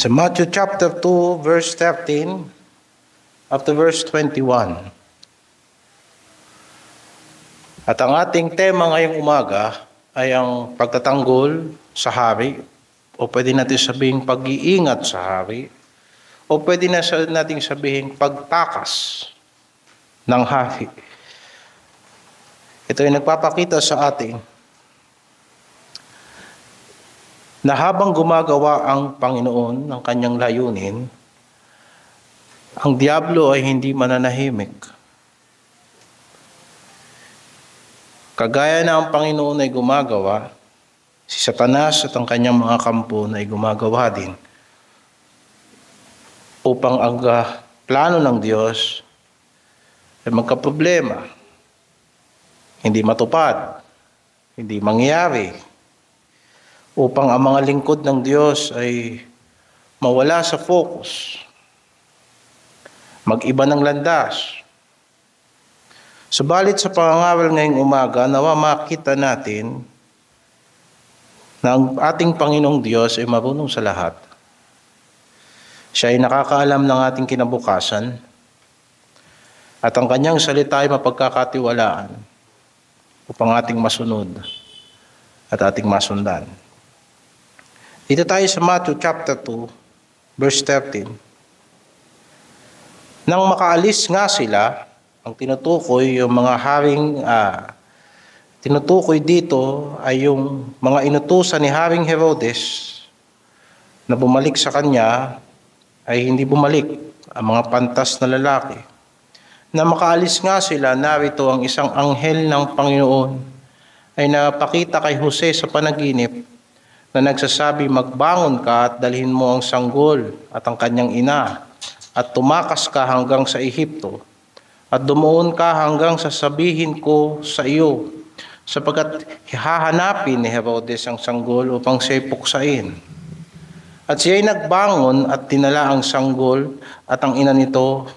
Sa Matthew chapter 2, verse 13 up to verse 21. At ang ating tema ngayong umaga ay ang pagtatanggol sa hari, o pwede natin sabihin pag-iingat sa hari, o pwede natin sabihin pagtakas ng hari. Ito ay nagpapakita sa atin na habang gumagawa ang Panginoon ng kanyang layunin, ang diablo ay hindi mananahimik. Kagaya na ang Panginoon ay gumagawa, si Satanas at ang kanyang mga kampo ay gumagawa din upang ang plano ng Diyos ay magkaproblema, hindi matupad, hindi mangyari, upang ang mga lingkod ng Diyos ay mawala sa focus, mag-iba ng landas. Subalit sa pangangaral ngayong umaga, nawa makita natin na ang ating Panginoong Diyos ay marunong sa lahat. Siya ay nakakaalam ng ating kinabukasan at ang kanyang salita ay mapagkakatiwalaan upang ating masunod at ating masundan. Dito tayo sa Matthew chapter 2, verse 13. Nang makaalis nga sila, ang tinutukoy yung mga haring tinutukoy dito ay yung mga inutusan ni Haring Herodes na bumalik sa kanya ay hindi bumalik ang mga pantas na lalaki. Na makaalis nga sila, narito ang isang anghel ng Panginoon ay napakita kay Jose sa panaginip na nagsasabi, magbangon ka at dalhin mo ang sanggol at ang kanyang ina at tumakas ka hanggang sa Ehipto at dumuon ka hanggang sa sabihin ko sa iyo, sapagkat hahanapin ni Herodes ang sanggol upang siya'y puksain. At siya'y nagbangon at dinala ang sanggol at ang ina nito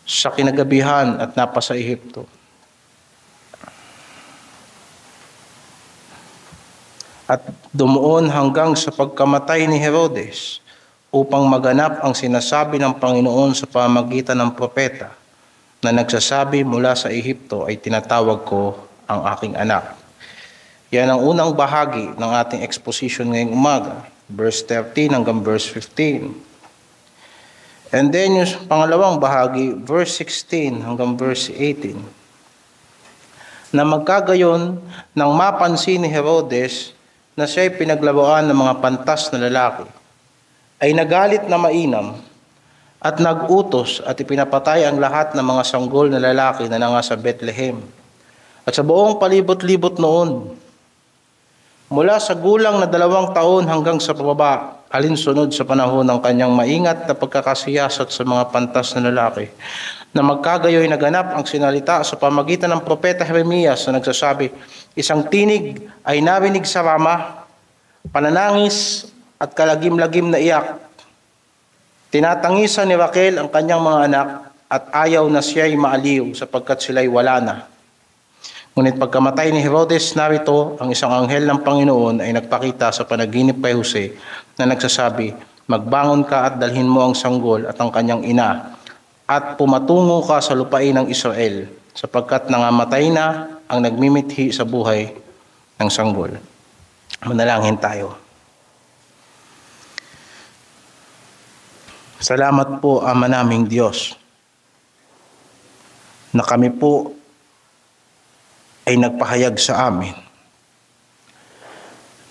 sa kinagabihan at napasa Ehipto. At dumuon hanggang sa pagkamatay ni Herodes upang maganap ang sinasabi ng Panginoon sa pamamagitan ng propeta na nagsasabi, mula sa Ehipto ay tinatawag ko ang aking anak. Yan ang unang bahagi ng ating exposition ngayong umaga, verse 13 hanggang verse 15. And then yung pangalawang bahagi, verse 16 hanggang verse 18. Na magkagayon nang mapansin ni Herodes na siya'y pinaglaruan ng mga pantas na lalaki, ay nagalit na mainam at nagutos at ipinapatay ang lahat ng mga sanggol na lalaki na nasa Bethlehem at sa buong palibot-libot noon, mula sa gulang na 2 taon hanggang sa pababa, alinsunod sa panahon ng kanyang maingat na pagkakasiyasat sa mga pantas na lalaki, na magkagayoy naganap ang sinalita sa pamagitan ng propeta Jeremias na nagsasabi, isang tinig ay narinig sa Rama, pananangis at kalagim-lagim na iyak. Tinatangisan ni Raquel ang kanyang mga anak at ayaw na siya'y maaliw sapagkat sila'y wala na. Ngunit pagkamatay ni Herodes, narito ang isang anghel ng Panginoon ay nagpakita sa panaginip kay Jose na nagsasabi, magbangon ka at dalhin mo ang sanggol at ang kanyang ina at pumatungo ka sa lupain ng Israel sapagkat nangamatay na ang nagmimithi sa buhay ng sanggol. Manalangin tayo. Salamat po, Ama naming Diyos, na kami po ay nagpahayag sa amin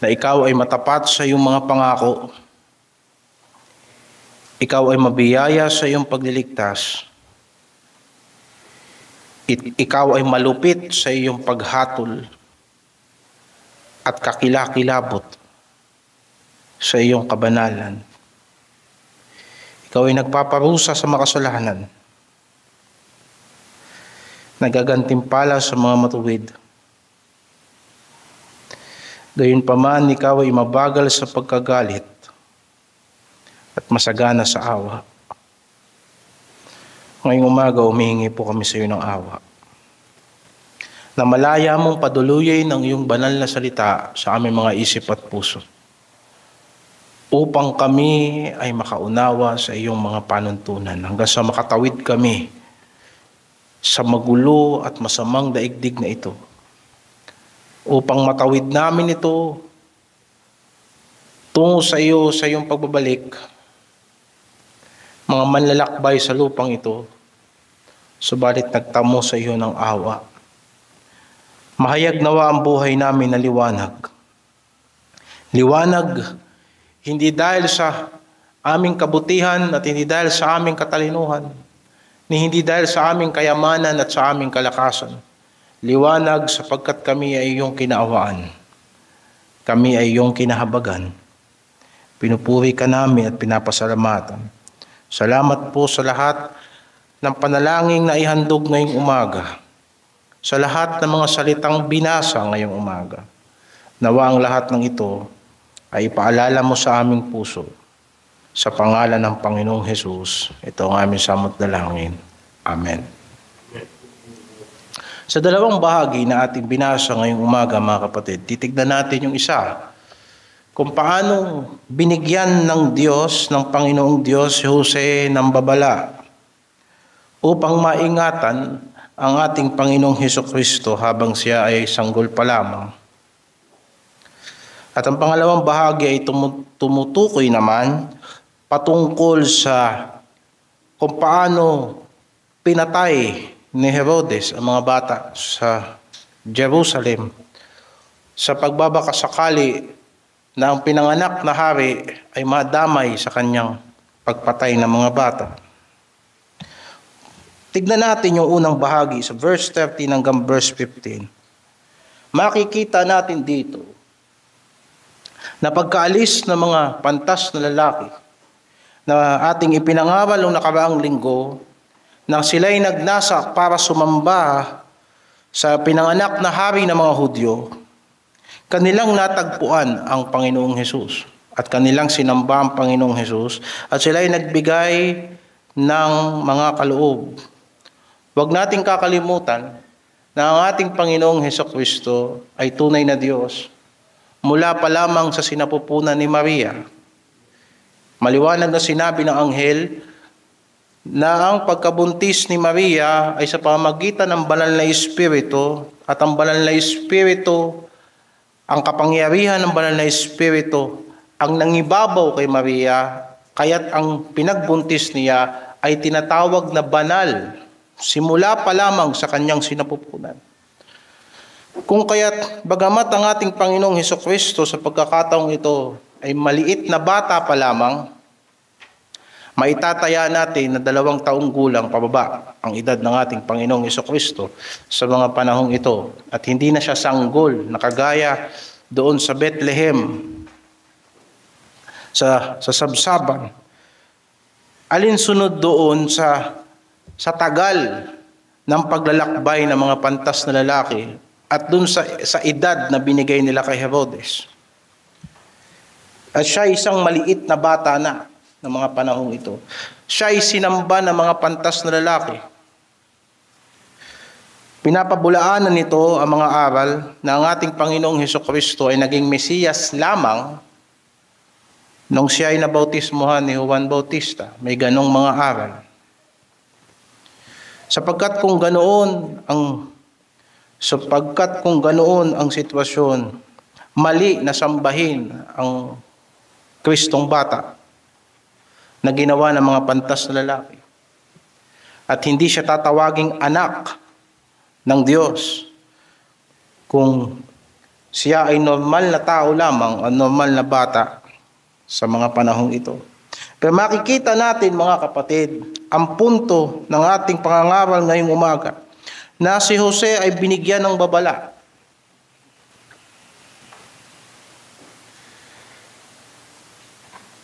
na ikaw ay matapat sa iyong mga pangako, ikaw ay mabiyaya sa iyong pagliligtas, ikaw ay malupit sa iyong paghatol at kakilakilabot sa iyong kabanalan. Ikaw ay nagpaparusa sa makasalanan, nagagantimpala sa mga matuwid. Gayunpaman, ikaw ay mabagal sa pagkagalit at masagana sa awa. Ngayong umaga, humihingi po kami sa iyo ng awa. Na malaya mong paduluyin ang iyong banal na salita sa aming mga isip at puso. upang kami ay makaunawa sa iyong mga panuntunan hanggang sa makatawid kami sa magulo at masamang daigdig na ito. Upang matawid namin ito tungo sa iyo sa iyong pagbabalik, mga manlalakbay sa lupang ito, subalit nagtamo sa iyo ng awa. Mahayag nawa ang buhay namin na liwanag. Liwanag hindi dahil sa aming kabutihan at hindi dahil sa aming katalinuhan, ni hindi dahil sa aming kayamanan at sa aming kalakasan. Liwanag sapagkat kami ay iyong kinaawaan. Kami ay iyong kinahabagan. Pinupuri ka namin at pinapasalamatan. Salamat po sa lahat ng panalangin na ihandog ngayong umaga. Sa lahat ng mga salitang binasa ngayong umaga. Nawa ang lahat ng ito ay ipaalala mo sa aming puso. Sa pangalan ng Panginoong Hesus, ito ang aming samot dalangin. Amen. Sa dalawang bahagi na ating binasa ngayong umaga, mga kapatid, titignan natin yung isa. Kung paano binigyan ng Diyos, ng Panginoong Diyos, si Jose ng babala upang maingatan ang ating Panginoong Hesukristo habang siya ay sanggol pa lamang. At ang pangalawang bahagi ay tumutukoy naman patungkol sa kung paano pinatay ni Herodes ang mga bata sa Jerusalem sa pagbabakasakali na ang pinanganak na hari ay madamay sa kanyang pagpatay ng mga bata. Tignan natin yung unang bahagi sa verse 13 hanggang verse 15. Makikita natin dito na pagkaalis ng mga pantas na lalaki na ating ipinangaral noong nakaraang linggo, na sila'y nagnasa para sumamba sa pinanganak na hari ng mga Hudyo, kanilang natagpuan ang Panginoong Hesus at kanilang sinamba ang Panginoong Hesus at sila'y nagbigay ng mga kaloob. Huwag nating kakalimutan na ang ating Panginoong Hesukristo ay tunay na Diyos mula pa lamang sa sinapupunan ni Maria. Maliwanag na sinabi ng anghel na ang pagkabuntis ni Maria ay sa pamamagitan ng banal na Espiritu at ang banal na Espiritu, ang kapangyarihan ng banal na Espiritu ang nangibabaw kay Maria, kaya't ang pinagbuntis niya ay tinatawag na banal simula pa lamang sa kanyang sinapupunan. Kung kaya't bagamat ang ating Panginoong Hesukristo sa pagkakataong ito ay maliit na bata pa lamang, maitataya natin na 2 taong gulang pababa ang edad ng ating Panginoong Hesukristo sa mga panahong ito. At hindi na siya sanggol na kagaya doon sa Bethlehem, sa sabsaban. Alinsunod doon sa tagal ng paglalakbay ng mga pantas na lalaki at doon sa edad na binigay nila kay Herodes. At siya isang maliit na bata na ng mga panahong ito. Siya ay sinamba ng mga pantas na lalaki. Pinapabulaanan nito ang mga aral na ang ating Panginoong Hesukristo ay naging Mesiyas lamang nung siya ay nabautismuhan ni Juan Bautista. May ganong mga aral. Sapagkat kung ganoon ang sitwasyon, mali na sambahin ang Kristong bata na ginawa ng mga pantas na lalaki. At hindi siya tatawaging anak ng Diyos kung siya ay normal na tao lamang o normal na bata sa mga panahong ito. Pero makikita natin, mga kapatid, ang punto ng ating pangangaral ngayong umaga na si Jose ay binigyan ng babala.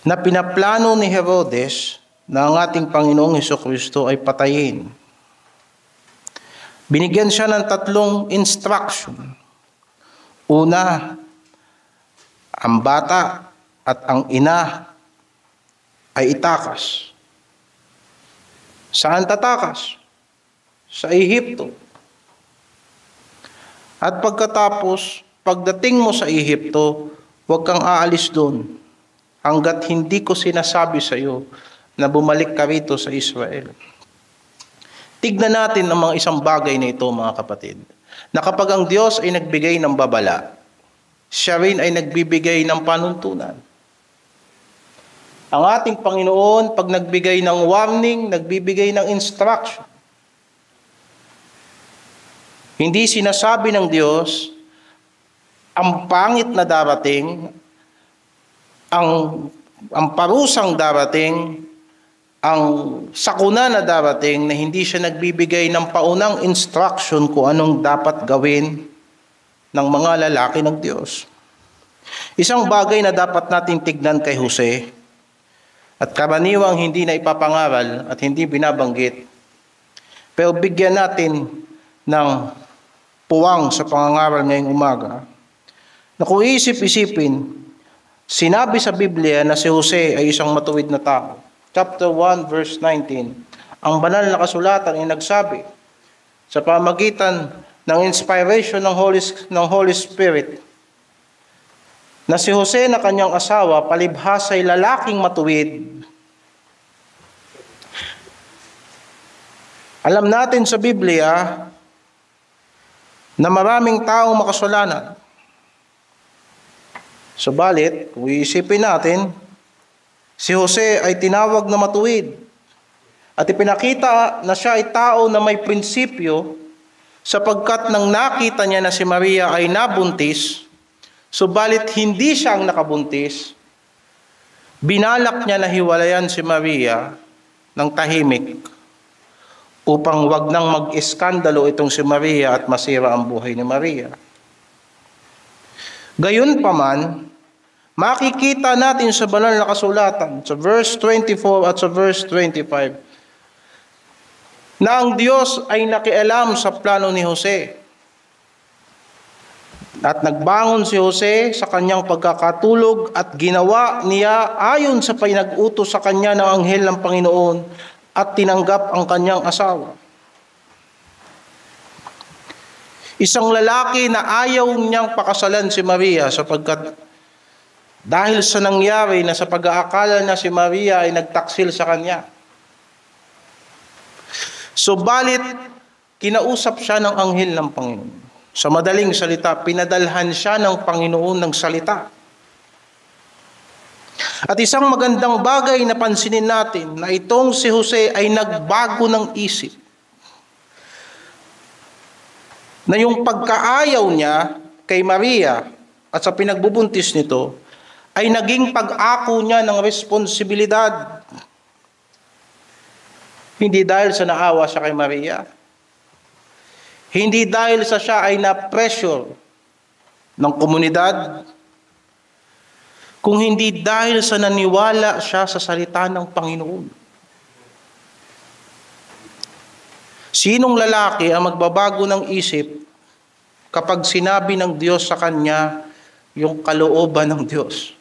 Na pinaplano ni Herodes na ang ating Panginoong Hesukristo ay patayin. Binigyan siya ng 3 instruction. Una, ang bata at ang ina ay itakas. Saan tatakas? Sa Ehipto. At pagkatapos, pagdating mo sa Ehipto, huwag kang aalis doon. hanggat hindi ko sinasabi sa iyo na bumalik ka rito sa Israel. Tignan natin ang mga isang bagay na ito, mga kapatid, na kapag ang Diyos ay nagbigay ng babala, siya rin ay nagbibigay ng panuntunan. Ang ating Panginoon, pag nagbigay ng warning, nagbibigay ng instruction. Hindi sinasabi ng Diyos ang pangit na darating, ang parusang darating, ang sakuna na darating, na hindi siya nagbibigay ng paunang instruction kung anong dapat gawin ng mga lalaki ng Diyos. Isang bagay na dapat natin tignan kay Jose, at karaniwang hindi na ipapangaral at hindi binabanggit, pero bigyan natin ng puwang sa pangangaral ngayong umaga, na kung isip-isipin, sinabi sa Biblia na si Jose ay isang matuwid na tao. Chapter 1, verse 19, ang banal na kasulatan ay nagsabi, sa pamagitan ng inspiration ng Holy Spirit, na si Jose na kanyang asawa, palibhas ay lalaking matuwid. Alam natin sa Biblia na maraming taong makasalanan. Subalit, kung iisipin natin, si Jose ay tinawag na matuwid at ipinakita na siya ay tao na may prinsipyo, sapagkat nang nakita niya na si Maria ay nabuntis, subalit hindi siya ang nakabuntis, binalak niya na hiwalayan si Maria ng tahimik upang wag nang mag-iskandalo itong si Maria at masira ang buhay ni Maria. Gayunpaman, makikita natin sa banal na kasulatan, sa verse 24 at sa verse 25, na ang Diyos ay nakialam sa plano ni Jose. At nagbangon si Jose sa kanyang pagkakatulog at ginawa niya ayon sa pinag-utos sa kanya ng anghel ng Panginoon at tinanggap ang kanyang asawa. Isang lalaki na ayaw niyang pakasalan si Maria sapagkat dahil sa nangyari na sa pag-aakala na si Maria ay nagtaksil sa kanya. Subalit, kinausap siya ng anghel ng Panginoon. Sa madaling salita, pinadalhan siya ng Panginoon ng salita. At isang magandang bagay na pansinin natin na itong si Jose ay nagbago ng isip. Na yung pagkaayaw niya kay Maria at sa pinagbubuntis nito ay naging pag-ako niya ng responsibilidad. Hindi dahil sa naawa siya kay Maria. Hindi dahil sa siya ay na-pressure ng komunidad. Kung hindi dahil sa naniwala siya sa salita ng Panginoon. Sinong lalaki ang magbabago ng isip kapag sinabi ng Diyos sa kanya yung kalooban ng Diyos?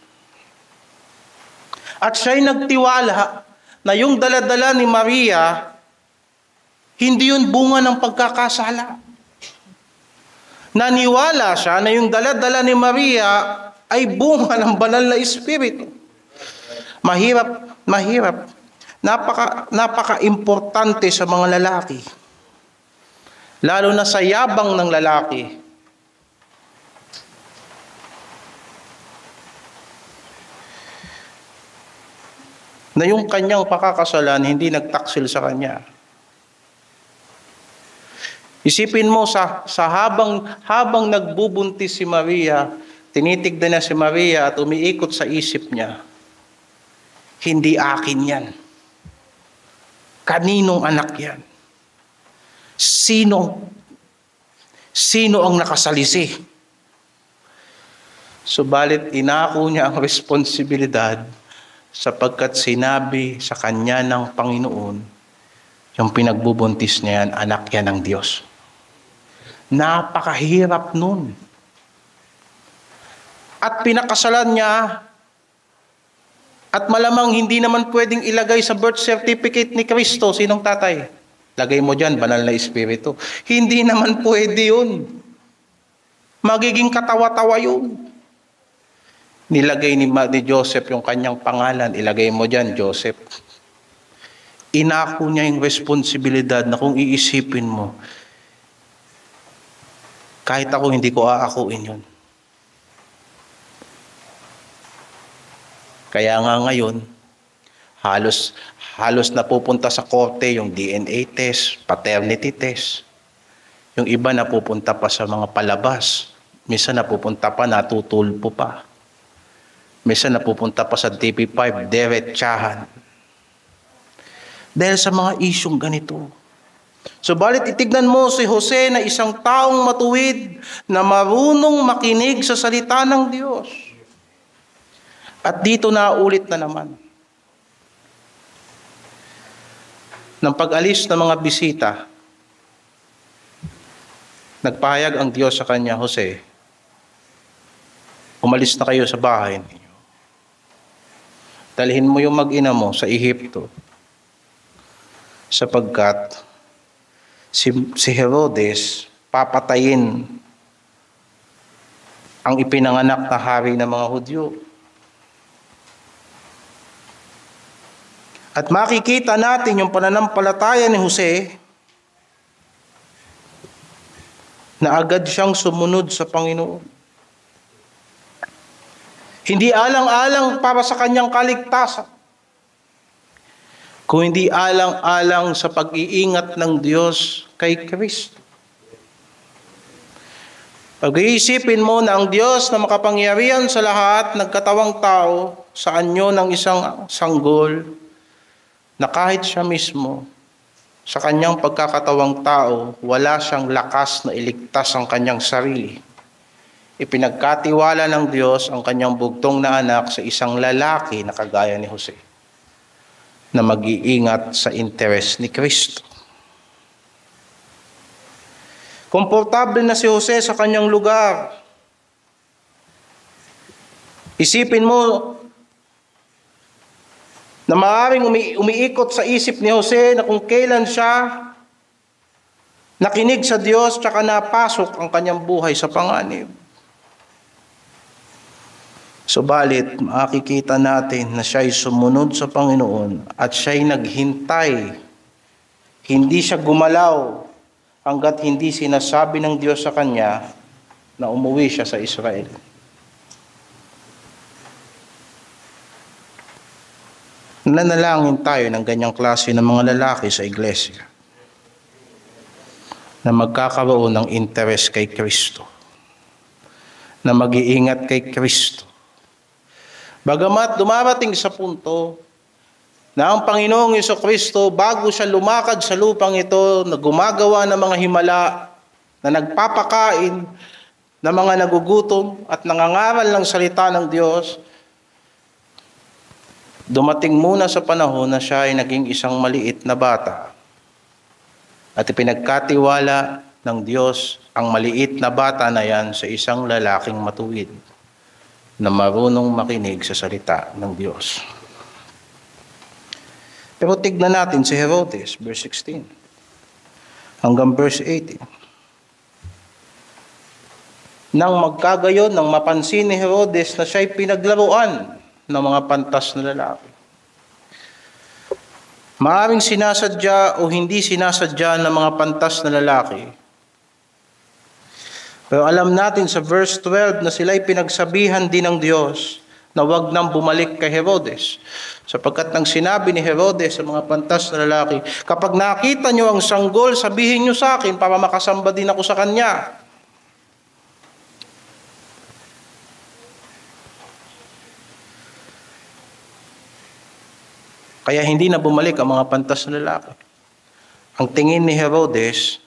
At siya'y nagtiwala na yung daladala ni Maria, hindi yun bunga ng pagkakasala. Naniwala siya na yung daladala ni Maria ay bunga ng banal na Espiritu. Mahirap. Napaka-importante sa mga lalaki. Lalo na sa yabang ng lalaki. Na yung kanyang pakakasalan hindi nagtaksil sa kanya. Isipin mo sa habang nagbubuntis si Maria, tinitignan niya si Maria at umiikot sa isip niya, hindi akin yan. Kaninong anak yan? Sino ang nakasalisi? Subalit inako niya ang responsibilidad sapagkat sinabi sa kanya ng Panginoon, yung pinagbubuntis niya yan, anak yan ng Diyos. Napakahirap nun. At pinakasalan niya, at malamang hindi naman pwedeng ilagay sa birth certificate ni Kristo. Sinong tatay? Lagay mo dyan, banal na Espiritu. Hindi naman pwede yun. Magiging katawa-tawa yun. Nilagay ni Joseph yung kanyang pangalan, ilagay mo dyan, Joseph. Inako niya yung responsibilidad na kung iisipin mo, kahit ako hindi ko aakuin yun. Kaya nga ngayon, halos napupunta sa korte yung DNA test, paternity test. Yung iba napupunta pa sa mga palabas. Minsan napupunta pa, natutulpo pa. Minsan napupunta pa sa TV5, diretsahan. Dahil sa mga isyong ganito. Subalit itignan mo si Jose na isang taong matuwid na marunong makinig sa salita ng Diyos. At dito naulit na naman. Nang pag-alis ng mga bisita, nagpahayag ang Diyos sa kanya, Jose, umalis na kayo sa bahay ninyo. Dalhin mo yung mag-ina mo sa Ehipto, sapagkat si Herodes papatayin ang ipinanganak na hari ng mga Hudyo. At makikita natin yung pananampalataya ni Jose na agad siyang sumunod sa Panginoon. Hindi alang-alang para sa kanyang kaligtasan, kung hindi alang-alang sa pag-iingat ng Diyos kay Kristo. Pag-iisipin mo na ang Diyos na makapangyarihan sa lahat, nagkatawang tao sa anyo ng isang sanggol, na kahit siya mismo, sa kanyang pagkakatawang tao, wala siyang lakas na iligtas ang kanyang sarili. Ipinagkatiwala ng Diyos ang kanyang bugtong na anak sa isang lalaki na kagaya ni Jose, na mag-iingat sa interes ni Kristo. Komportable na si Jose sa kanyang lugar. Isipin mo na maaaring umiikot sa isip ni Jose na kung kailan siya nakinig sa Diyos tsaka napasok ang kanyang buhay sa panganib. Subalit, makikita natin na siya'y sumunod sa Panginoon at siya'y naghintay. Hindi siya gumalaw hanggat hindi sinasabi ng Diyos sa kanya na umuwi siya sa Israel. Nanalangin tayo ng ganyang klase ng mga lalaki sa iglesia na magkakaroon ng interes kay Kristo, na mag-iingat kay Kristo. Bagamat dumarating sa punto na ang Panginoong Jesucristo, bago siya lumakad sa lupang ito, na gumagawa ng mga himala, na nagpapakain ng mga nagugutom at nangangaral ng salita ng Diyos, dumating muna sa panahon na siya ay naging isang maliit na bata. At ipinagkatiwala ng Diyos ang maliit na bata na yan sa isang lalaking matuwid na marunong makinig sa salita ng Diyos. Pero tignan natin si Herodes, verse 16 hanggang verse 18. Nang magkagayon, nang mapansin ni Herodes na siya'y pinaglaruan ng mga pantas na lalaki. Maaaring sinasadya o hindi sinasadya ng mga pantas na lalaki. Pero alam natin sa verse 12 na sila'y pinagsabihan din ng Diyos na huwag nang bumalik kay Herodes. Sapagkat nang sinabi ni Herodes sa mga pantas na lalaki, kapag nakita nyo ang sanggol, sabihin nyo sa akin para makasamba din ako sa kanya. Kaya hindi na bumalik ang mga pantas na lalaki. Ang tingin ni Herodes,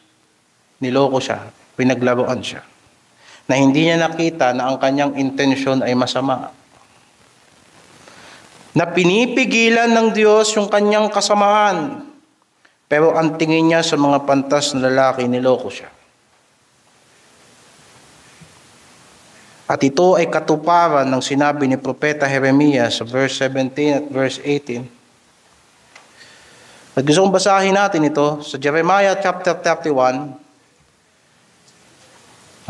niloko siya, pinaglaruan siya, na hindi niya nakita na ang kanyang intensyon ay masama. Na pinipigilan ng Diyos yung kanyang kasamaan, pero ang tingin niya sa mga pantas na lalaki, niloko siya. At ito ay katuparan ng sinabi ni Propeta Jeremias sa verse 17 at verse 18. At gusto kong basahin natin ito sa Jeremiah chapter 31,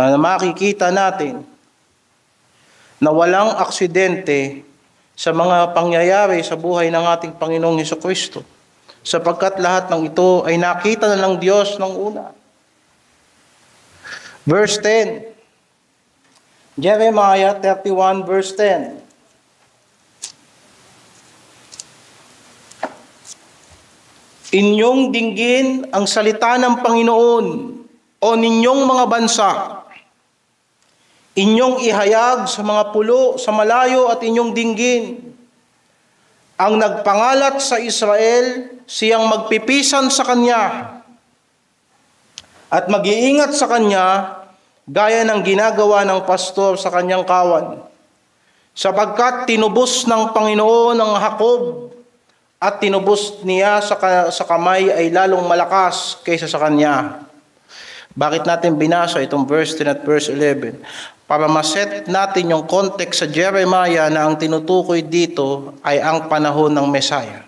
na makikita natin na walang aksidente sa mga pangyayari sa buhay ng ating Panginoong Hesukristo, sapagkat lahat ng ito ay nakita na ng Diyos ng una. Verse 10, Jeremiah 31 verse 10. Inyong dinggin ang salita ng Panginoon, o ninyong mga bansa. Inyong ihayag sa mga pulo sa malayo at inyong dinggin. Ang nagpangalat sa Israel, siyang magpipisan sa kanya at mag-iingat sa kanya gaya ng ginagawa ng pastor sa kanyang kawan. Sapagkat tinubos ng Panginoon ang Jacob at tinubos niya sa kamay ay lalong malakas kaysa sa kanya. Bakit natin binasa itong verse 10 at verse 11? Para maset natin yung context sa Jeremiah na ang tinutukoy dito ay ang panahon ng Messiah.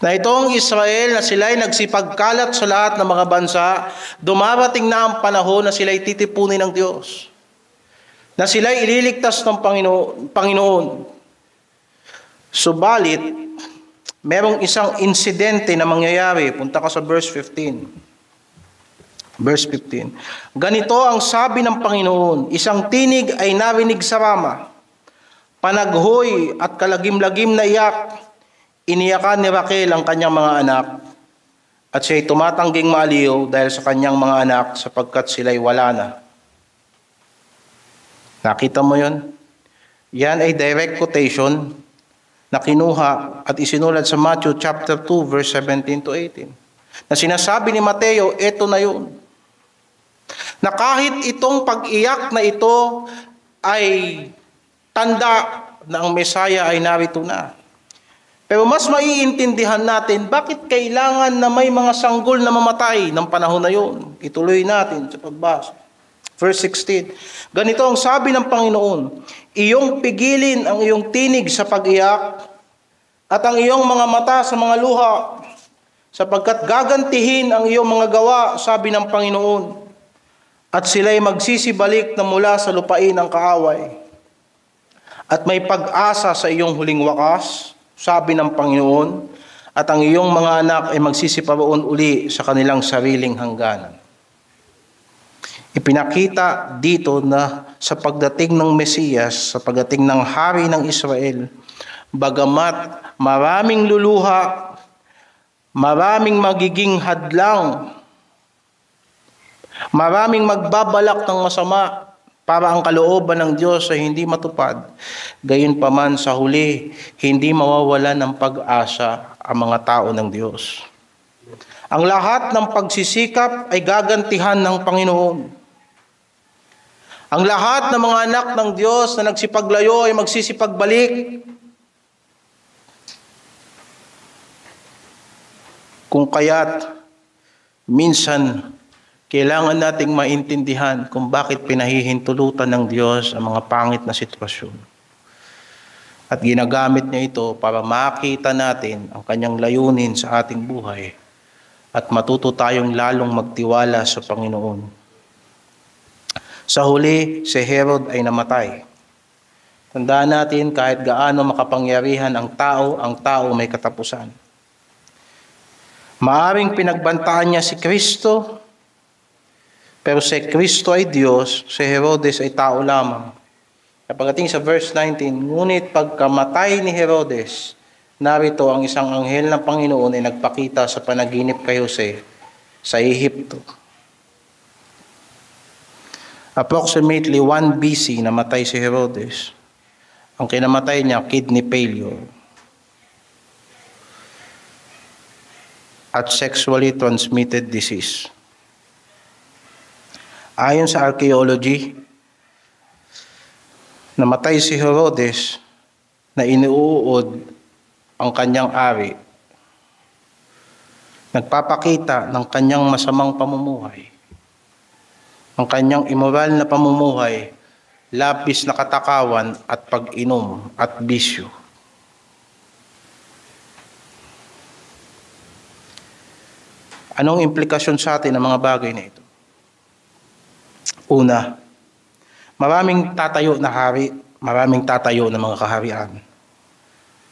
Na itong Israel na sila'y nagsipagkalat sa lahat ng mga bansa, dumarating na ang panahon na sila'y titipunin ng Diyos. Na sila'y ililigtas ng Panginoon. Subalit, merong isang insidente na mangyayari. Punta ka sa verse 15. Verse 15. Ganito ang sabi ng Panginoon, isang tinig ay narinig sa Rama, panaghoy at kalagim-lagim na iyak. Iniyakan ni Raquel ang kanyang mga anak, at siya'y tumatangging maaliw dahil sa kanyang mga anak sapagkat sila'y wala na. Nakita mo yun? Yan ay direct quotation na kinuha at isinulat sa Matthew chapter 2 verse 17 to 18. Na sinasabi ni Mateo, eto na yun. Na kahit itong pag-iyak na ito ay tanda na ang Mesaya ay narito na. Pero mas maiintindihan natin bakit kailangan na may mga sanggol na mamatay ng panahon na yun. Ituloy natin sa pagbasa. Verse 16. Ganito ang sabi ng Panginoon, iyong pigilin ang iyong tinig sa pag-iyak at ang iyong mga mata sa mga luha, sapagkat gagantihin ang iyong mga gawa, sabi ng Panginoon, at sila'y magsisibalik na mula sa lupain ang kaaway. At may pag-asa sa iyong huling wakas, sabi ng Panginoon, at ang iyong mga anak ay magsisiparoon uli sa kanilang sariling hangganan. Ipinakita dito na sa pagdating ng Mesiyas, sa pagdating ng Hari ng Israel, bagamat maraming luluha, maraming magiging hadlang, maraming magbabalak ng masama para ang kalooban ng Diyos ay hindi matupad, gayunpaman sa huli, hindi mawawala ng pag-asa ang mga tao ng Diyos. Ang lahat ng pagsisikap ay gagantihan ng Panginoon. Ang lahat ng mga anak ng Diyos na nagsipaglayo ay magsisipagbalik. Kung kaya't minsan kailangan nating maintindihan kung bakit pinahihintulutan ng Diyos ang mga pangit na sitwasyon. At ginagamit niya ito para makita natin ang kanyang layunin sa ating buhay at matuto tayong lalong magtiwala sa Panginoon. Sa huli, si Herod ay namatay. Tandaan natin kahit gaano makapangyarihan ang tao may katapusan. Maaring pinagbantaan niya si Kristo, pero si Kristo ay Diyos, si Herodes ay tao lamang. Pagdating sa verse 19, ngunit pagkamatay ni Herodes, narito ang isang anghel ng Panginoon ay nagpakita sa panaginip kay Jose sa Ehipto. Approximately 1 BC namatay si Herodes. Ang kinamatay niya, kidney failure at sexually transmitted disease. Ayon sa archaeology, namatay si Herodes na iniuud ang kanyang ari. Nagpapakita ng kanyang masamang pamumuhay. Ang kanyang immoral na pamumuhay, labis na katakawan at pag-inom at bisyo. Anong implikasyon sa atin ng mga bagay na ito? Una, Maraming tatayo na hari, maraming tatayo na mga kaharian.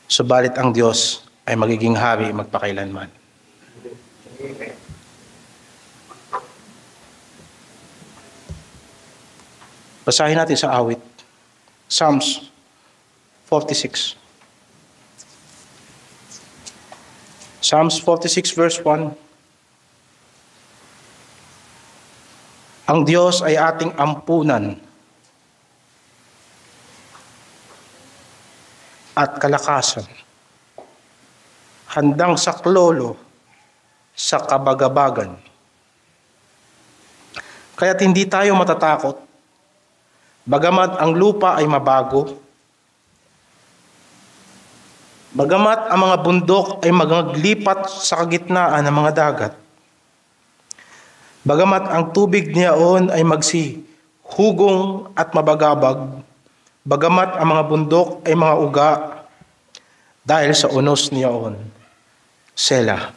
Subalit ang Diyos ay magiging hari magpakailanman. Basahin natin sa awit. Psalms 46. Psalms 46 verse 1. Ang Diyos ay ating ampunan at kalakasan, handang saklolo sa kabagabagan. Kaya't hindi tayo matatakot, bagamat ang lupa ay mabago, bagamat ang mga bundok ay maglipat sa kagitnaan ng mga dagat, bagamat ang tubig niyaon ay magsihugong at mabagabag, bagamat ang mga bundok ay mga uga dahil sa unos niyaon. Sela.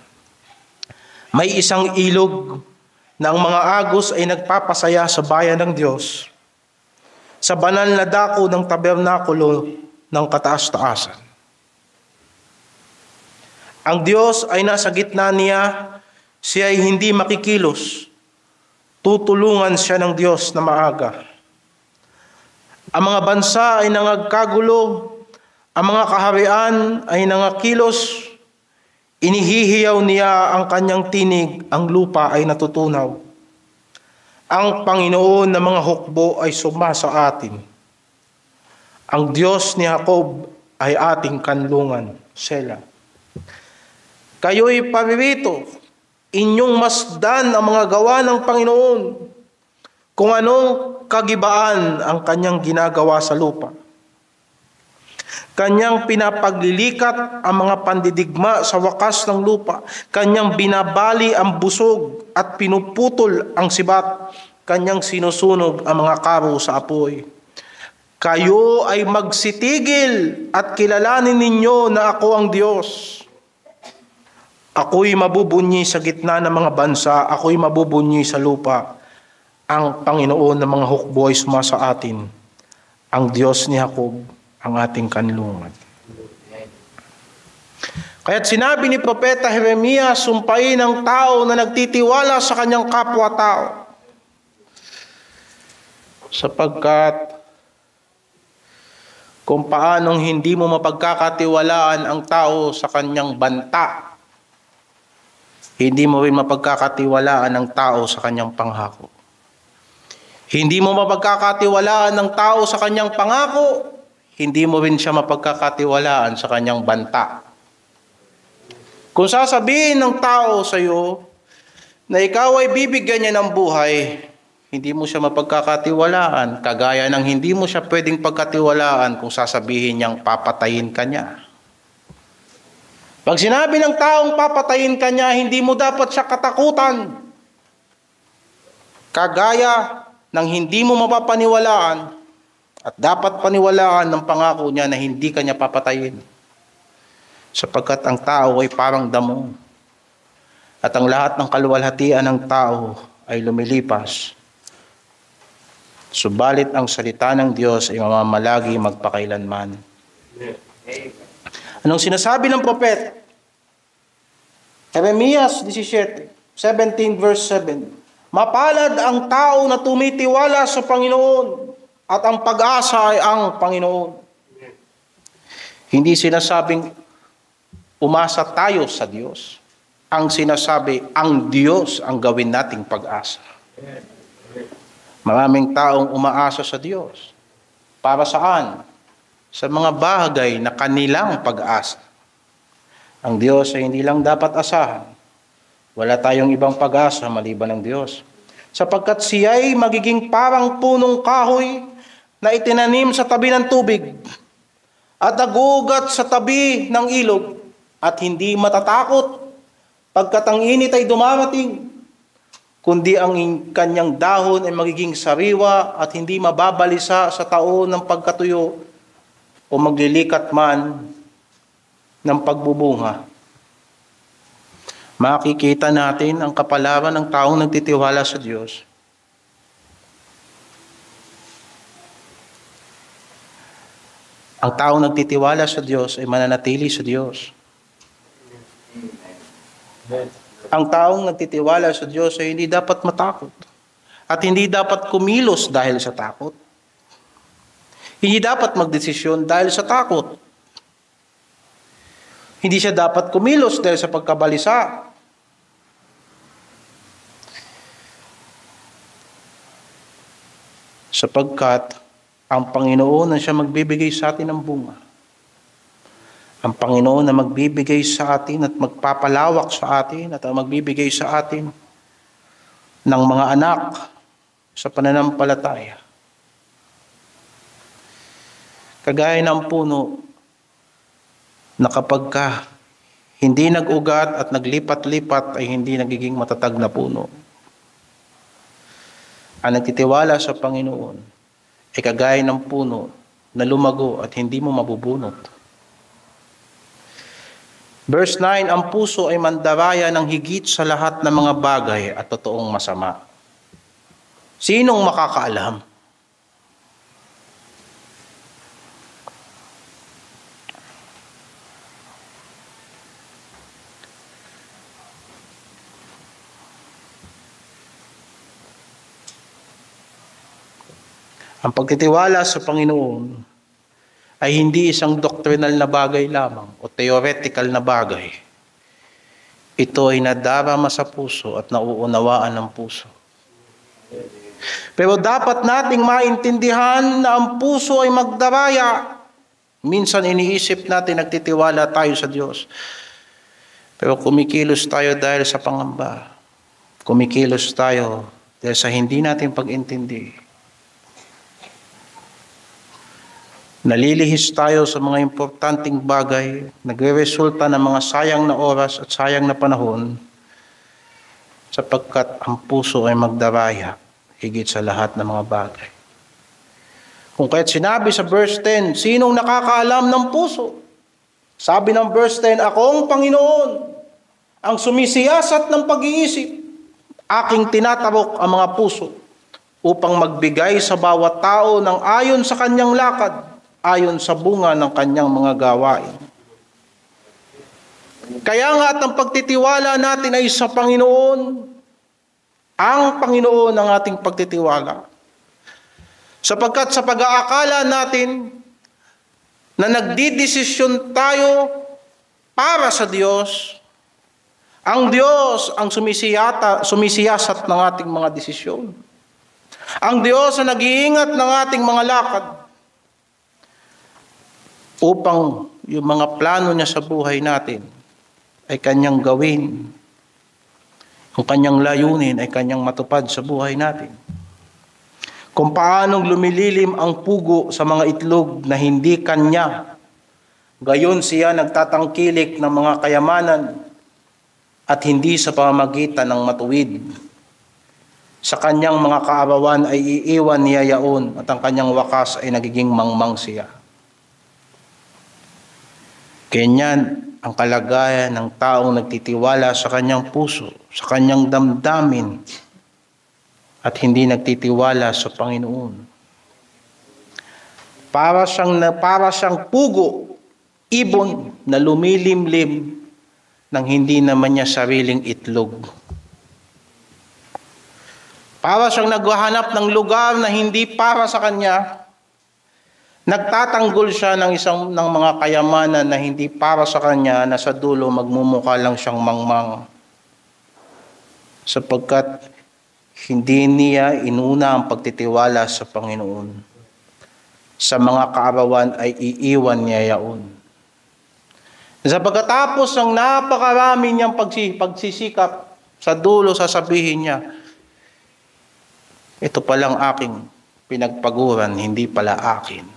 May isang ilog na ang mga agos ay nagpapasaya sa bayan ng Diyos, sa banal na dako ng tabernakulo ng kataas-taasan. Ang Diyos ay nasa gitna niya, siya ay hindi makikilos. Tutulungan siya ng Diyos na maaga. Ang mga bansa ay nangagkagulo, ang mga kaharian ay nangakilos, inihihiyaw niya ang kanyang tinig, ang lupa ay natutunaw. Ang Panginoon ng mga hukbo ay sumasa atin. Ang Diyos ni Jacob ay ating kanlungan. Sela. Kayo'y paririto, inyong masdan ang mga gawa ng Panginoon, kung anong kagibaan ang kanyang ginagawa sa lupa. Kanyang pinapaglilikat ang mga pandidigma sa wakas ng lupa. Kanyang binabali ang busog at pinuputol ang sibat. Kanyang sinusunog ang mga karo sa apoy. Kayo ay magsitigil at kilalanin ninyo na ako ang Diyos. Ako'y mabubunyi sa gitna ng mga bansa. Ako'y mabubunyi sa lupa. Ang Panginoon ng mga hukbo ay sumasa atin. Ang Diyos ni Jacob ang ating kanlungan. Kaya't sinabi ni Propeta Jeremias, sumpain ang tao na nagtitiwala sa kanyang kapwa-tao. Sapagkat kung paanong hindi mo mapagkakatiwalaan ang tao sa kanyang banta, hindi mo rin mapagkakatiwalaan ang tao sa kanyang pangako. Hindi mo mapagkakatiwalaan ng tao sa kanyang pangako, hindi mo rin siya mapagkakatiwalaan sa kanyang banta. Kung sasabihin ng tao sa iyo na ikaw ay bibigyan niya ng buhay, hindi mo siya mapagkakatiwalaan, kagaya ng hindi mo siya pwedeng pagkatiwalaan kung sasabihin niyang papatayin ka niya. Pag sinabi ng taong papatayin ka niya, hindi mo dapat siya katakutan. Kagaya ng hindi mo mapapaniwalaan at dapat paniwalaan ng pangako niya na hindi ka niya papatayin. Sapagkat ang tao ay parang damo at ang lahat ng kaluwalhatian ng tao ay lumilipas. Subalit ang salita ng Diyos ay mamamalagi magpakailanman. Anong sinasabi ng propeta? Jeremias 17 verse 7. Mapalad ang tao na tumitiwala sa Panginoon at ang pag-asa ay ang Panginoon. Hindi sinasabing umasa tayo sa Diyos. Ang sinasabi, ang Diyos ang gawin nating pag-asa. Maraming taong umaasa sa Diyos. Para saan? Sa mga bagay na kanilang pag-asa. Ang Diyos ay hindi lang dapat asahan. Wala tayong ibang pag-asa maliban ng Diyos. Sapagkat siya ay magiging parang punong kahoy na itinanim sa tabi ng tubig at nagugat sa tabi ng ilog at hindi matatakot pagkat ang init ay dumarating, kundi ang kanyang dahon ay magiging sariwa at hindi mababalisa sa taon ng pagkatuyo o maglilikat man ng pagbubunga. Makikita natin ang kapalaran ng taong nagtitiwala sa Diyos. Ang taong nagtitiwala sa Diyos ay mananatili sa Diyos. Ang taong nagtitiwala sa Diyos ay hindi dapat matakot. At hindi dapat kumilos dahil sa takot. Hindi dapat magdesisyon dahil sa takot. Hindi siya dapat kumilos dahil sa pagkabalisa. Sapagkat ang Panginoon na siya magbibigay sa atin ng bunga. Ang Panginoon na magbibigay sa atin at magpapalawak sa atin at magbibigay sa atin ng mga anak sa pananampalataya. Kagaya ng puno na kapag hindi nag-ugat at naglipat-lipat ay hindi nagiging matatag na puno. Ang nagtitiwala sa Panginoon ay kagaya ng puno na lumago at hindi mo mabubunot. Verse 9, ang puso ay mandaraya ng higit sa lahat ng mga bagay at totoong masama. Sinong makakaalam? Ang pagtitiwala sa Panginoon ay hindi isang doctrinal na bagay lamang o theoretical na bagay. Ito ay nadarama sa puso at nauunawaan ng puso. Pero dapat nating maintindihan na ang puso ay magdaraya. Minsan iniisip natin nagtitiwala tayo sa Diyos. Pero kumikilos tayo dahil sa pangamba. Kumikilos tayo dahil sa hindi natin pag-intindi. Nalilihis tayo sa mga importanteng bagay, nagre-resulta ng mga sayang na oras at sayang na panahon sapagkat ang puso ay magdaraya higit sa lahat ng mga bagay. Kung kaya't sinabi sa verse 10, sinong nakakaalam ng puso? Sabi ng verse 10, akong Panginoon, ang sumisiyasat ng pag-iisip, aking tinatarok ang mga puso upang magbigay sa bawat tao ng ayon sa kanyang lakad, ayon sa bunga ng kanyang mga gawain. Kaya nga at ang pagtitiwala natin ay sa Panginoon, ang Panginoon ang ating pagtitiwala. Sapagkat sa pag-aakala natin na nagdidesisyon tayo para sa Diyos, ang Diyos ang sumisiyasat ng ating mga desisyon. Ang Diyos ang nag-iingat ng ating mga lakad upang yung mga plano niya sa buhay natin ay kanyang gawin. Kung kanyang layunin ay kanyang matupad sa buhay natin. Kung paanong lumililim ang pugo sa mga itlog na hindi kanya, gayon siya nagtatangkilik ng mga kayamanan at hindi sa pamamagitan ng matuwid. Sa kanyang mga kaarawan ay iiwan niya yaon at ang kanyang wakas ay nagiging mangmang siya. Ganyan ang kalagayan ng taong nagtitiwala sa kanyang puso, sa kanyang damdamin, at hindi nagtitiwala sa Panginoon. Para siyang pugo, ibon na lumilimlim nang hindi naman niya sariling itlog. Para siyang naghahanap ng lugar na hindi para sa kanya. Nagtatanggol siya ng mga kayamanan na hindi para sa kanya, na sa dulo magmumukha lang siyang mangmang. Sapagkat hindi niya inuna ang pagtitiwala sa Panginoon. Sa mga kaarawan ay iiwan niya yaon. Sa pagkatapos ng napakarami niyang pagsisikap, sa dulo sasabihin niya, ito palang aking pinagpaguran, hindi pala akin.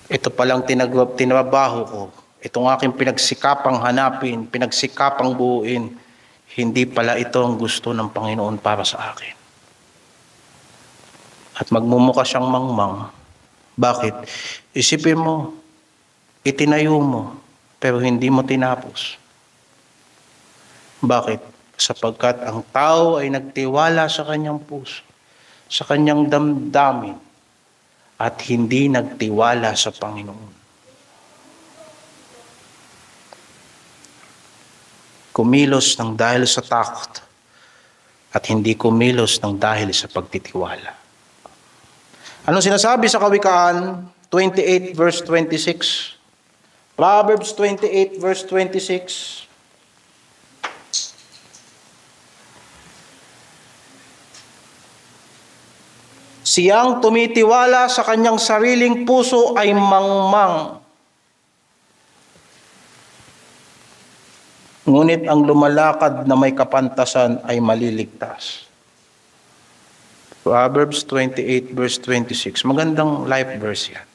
Ito palang tinabaho ko. Itong aking pinagsikapang hanapin, pinagsikapang buuin, hindi pala ito ang gusto ng Panginoon para sa akin. At magmumukha siyang mangmang. Bakit? Isipin mo, itinayo mo, pero hindi mo tinapos. Bakit? Sapagkat ang tao ay nagtiwala sa kanyang puso, sa kanyang damdamin, at hindi nagtiwala sa Panginoon. Kumilos ng dahil sa takot at hindi kumilos ng dahil sa pagtitiwala. Anong sinasabi sa Kawikaan 28 verse 26? Proverbs 28 verse 26. Siyang tumitiwala sa kanyang sariling puso ay mangmang. Ngunit ang lumalakad na may kapantasan ay maliligtas. Proverbs 28 verse 26. Magandang life verse yan.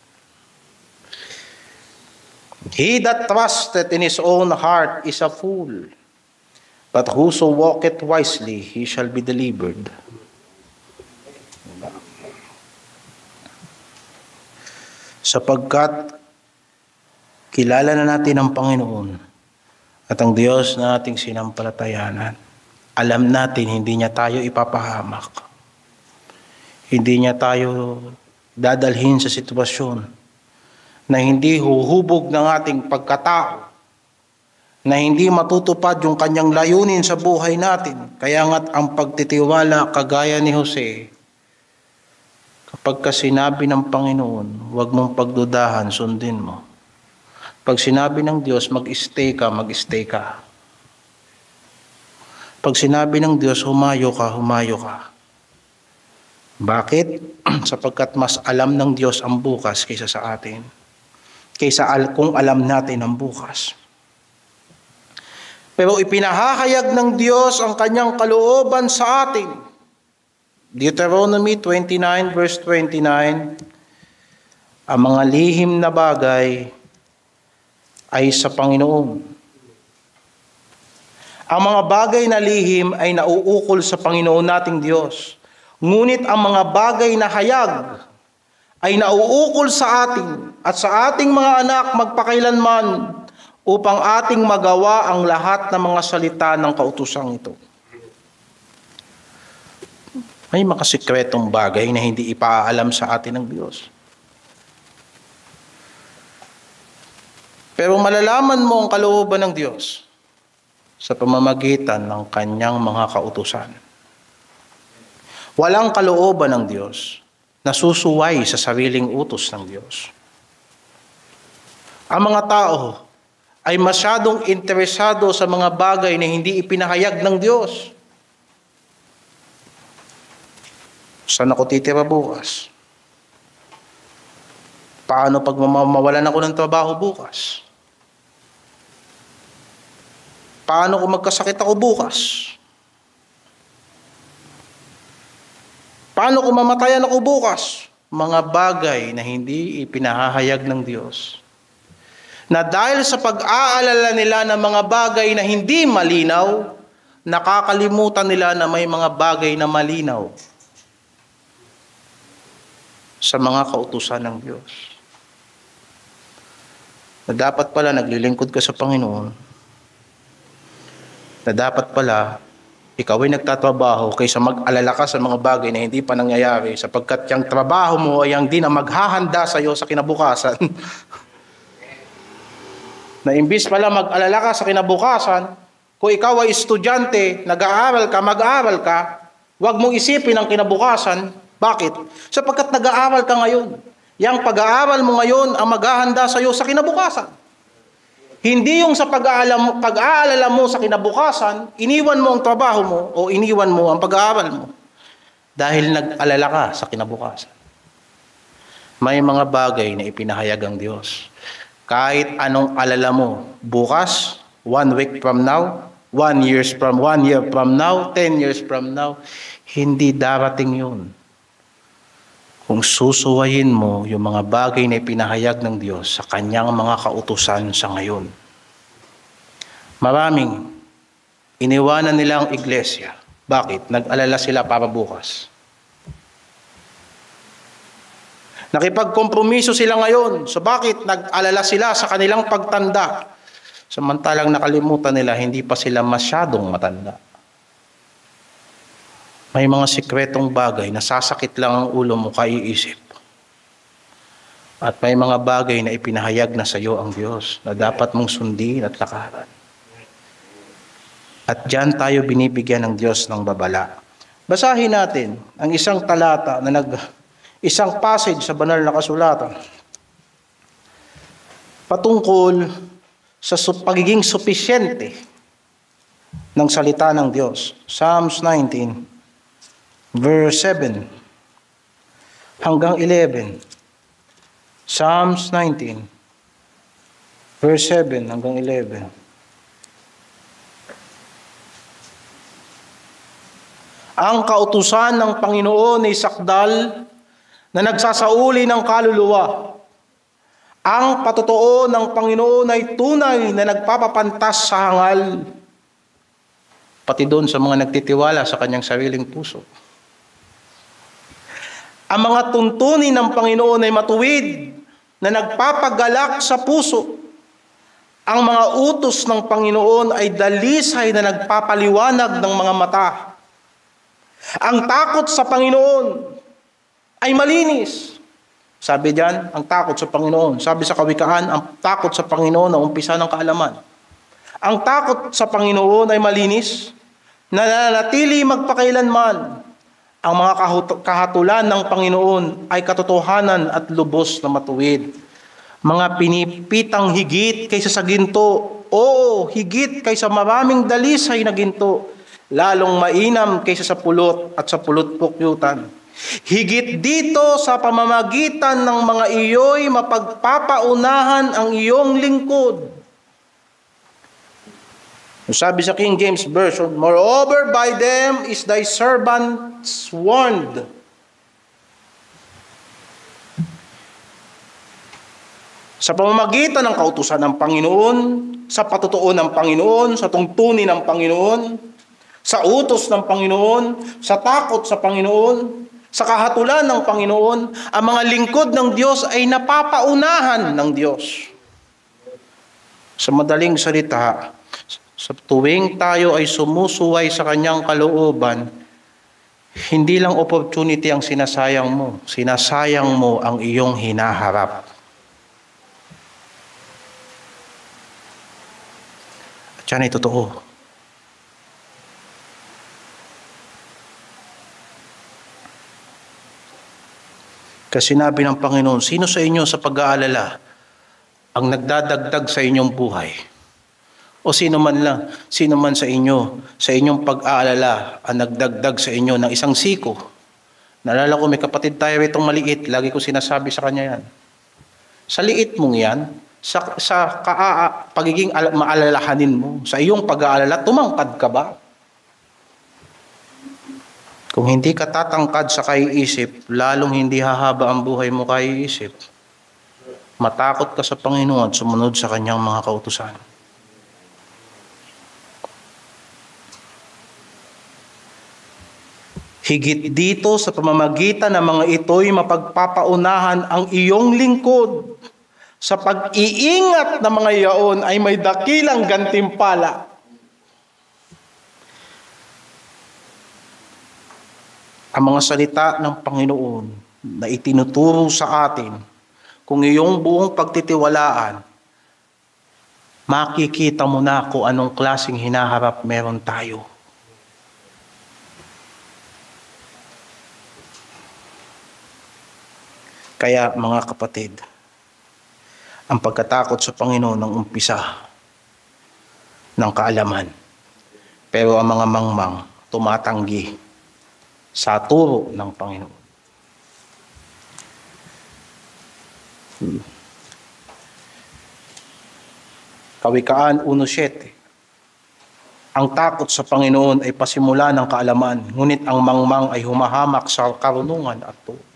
He that trusteth in his own heart is a fool, but whoso walketh wisely, he shall be delivered. Sapagkat kilala na natin ang Panginoon at ang Diyos na ating sinampalatayanan, alam natin hindi niya tayo ipapahamak. Hindi niya tayo dadalhin sa sitwasyon na hindi huhubog ng ating pagkatao, na hindi matutupad yung kanyang layunin sa buhay natin. Kaya nga't ang pagtitiwala kagaya ni Jose, kapag sinabi ng Panginoon, huwag mong pagdudahan, sundin mo. Pag sinabi ng Diyos, mag-stay ka, mag-stay ka. Pag sinabi ng Diyos, humayo ka, humayo ka. Bakit? Sapagkat mas alam ng Diyos ang bukas kaysa sa atin. Kaysa kung alam natin ang bukas. Pero ipinahahayag ng Diyos ang kanyang kalooban sa atin. Deuteronomy 29 verse 29, ang mga lihim na bagay ay sa Panginoon. Ang mga bagay na lihim ay nauukol sa Panginoon nating Diyos. Ngunit ang mga bagay na hayag ay nauukol sa atin at sa ating mga anak magpakailanman upang ating magawa ang lahat ng mga salita ng kautusang ito. May makasikretong bagay na hindi ipaalam sa atin ng Diyos. Pero malalaman mo ang kalooban ng Diyos sa pamamagitan ng kanyang mga kautusan. Walang kalooban ng Diyos na susuway sa sariling utos ng Diyos. Ang mga tao ay masyadong interesado sa mga bagay na hindi ipinahayag ng Diyos. Saan ako titira bukas? Paano pag mawalan ako ng trabaho bukas? Paano kung magkasakit ako bukas? Paano kung mamatayan ako bukas? Mga bagay na hindi ipinahahayag ng Diyos. Na dahil sa pag-aalala nila ng mga bagay na hindi malinaw, nakakalimutan nila na may mga bagay na malinaw sa mga kautusan ng Diyos. Na dapat pala naglilingkod ka sa Panginoon. Na dapat pala ikaw ay nagtatrabaho kaysa mag-alala ka sa mga bagay na hindi pa nangyayari sapagkat yung trabaho mo ay ang di na maghahanda sa iyo sa kinabukasan. Na imbis pala mag-alala ka sa kinabukasan, kung ikaw ay estudyante, nag-aaral ka, mag-aaral ka, huwag mong isipin ang kinabukasan. Bakit? Sapagkat nag-aaral ka ngayon. Yang pag-aaral mo ngayon ang maghahanda sa iyo sa kinabukasan. Hindi yung sa pag-aalala mo sa kinabukasan, iniwan mo ang trabaho mo o iniwan mo ang pag-aaral mo. Dahil nag-alala ka sa kinabukasan. May mga bagay na ipinahayag ang Diyos. Kahit anong alala mo, bukas, 1 week from now, 1 year from now, 10 years from now, hindi darating yun. Kung susuwayin mo yung mga bagay na ipinahayag ng Diyos sa kanyang mga kautusan sa ngayon. Maraming iniwanan nila ang iglesia. Bakit? Nag-alala sila para bukas. Nakipagkompromiso sila ngayon. So bakit? Nag-alala sila sa kanilang pagtanda. Samantalang nakalimutan nila, hindi pa sila masyadong matanda. May mga sikretong bagay na sasakit lang ang ulo mo kaiisip. At may mga bagay na ipinahayag na sa iyo ang Diyos na dapat mong sundin at lakaran. At diyan tayo binibigyan ng Diyos ng babala. Basahin natin ang isang talata na isang passage sa banal na kasulatan patungkol sa pagiging supisyente ng salita ng Diyos. Psalms 19, verse 7 hanggang 11. Psalms 19, verse 7 hanggang 11. Ang kautusan ng Panginoon ay sakdal na nagsasauli ng kaluluwa. Ang patotoo ng Panginoon ay tunay na nagpapapantas sa hangal, pati doon sa mga nagtitiwala sa kanyang sariling puso. Ang mga tuntunin ng Panginoon ay matuwid na nagpapagalak sa puso. Ang mga utos ng Panginoon ay dalisay na nagpapaliwanag ng mga mata. Ang takot sa Panginoon ay malinis. Sabi diyan, ang takot sa Panginoon. Sabi sa Kawikaan, ang takot sa Panginoon na umpisa ng kaalaman. Ang takot sa Panginoon ay malinis, na nananatili magpakailanman. Ang mga kahatulan ng Panginoon ay katotohanan at lubos na matuwid. Mga pinipitang higit kaysa sa ginto, oo, higit kaysa maraming dalisay na ginto, lalong mainam kaysa sa pulot at sa pulot-pukyutan. Higit dito sa pamamagitan ng mga iyo'y mapagpapaunahan ang iyong lingkod. Sabi sa King James Version, moreover by them is thy servants warned. Sa pamamagitan ng kautusan ng Panginoon, sa patotoo ng Panginoon, sa tungtunin ng Panginoon, sa utos ng Panginoon, sa takot sa Panginoon, sa kahatulan ng Panginoon, ang mga lingkod ng Diyos ay napapaunahan ng Diyos. Sa madaling salita, sa tuwing tayo ay sumusuway sa kanyang kalooban, hindi lang opportunity ang sinasayang mo ang iyong hinaharap. At yan ay totoo. Kasi sinabi ng Panginoon, sino sa inyo sa pag-aalala ang nagdadagdag sa inyong buhay? O sino man sa inyong pag-aalala ang nagdagdag sa inyo ng isang siko? Naalala ko, may kapatid tayo itong maliit, lagi ko sinasabi sa kanya yan. Sa liit mong yan, sa pagiging maalalahanin mo, sa iyong pag-aalala, tumangkad ka ba? Kung hindi ka tatangkad sa kaiisip, lalong hindi hahaba ang buhay mo kaiisip. Matakot ka sa Panginoon at sumunod sa kanyang mga kautusan. Higit dito sa pamamagitan ng mga ito'y mapagpapaunahan ang iyong lingkod. Sa pag-iingat ng mga iyaon ay may dakilang gantimpala. Ang mga salita ng Panginoon na itinuturo sa atin, kung iyong buong pagtitiwalaan, makikita mo na kung anong klaseng hinaharap meron tayo. Kaya mga kapatid, ang pagkatakot sa Panginoon ang umpisa ng kaalaman. Pero ang mga mangmang tumatanggi sa turo ng Panginoon. Kawikaan 1:7. Ang takot sa Panginoon ay pasimula ng kaalaman, ngunit ang mangmang ay humahamak sa karunungan at turo.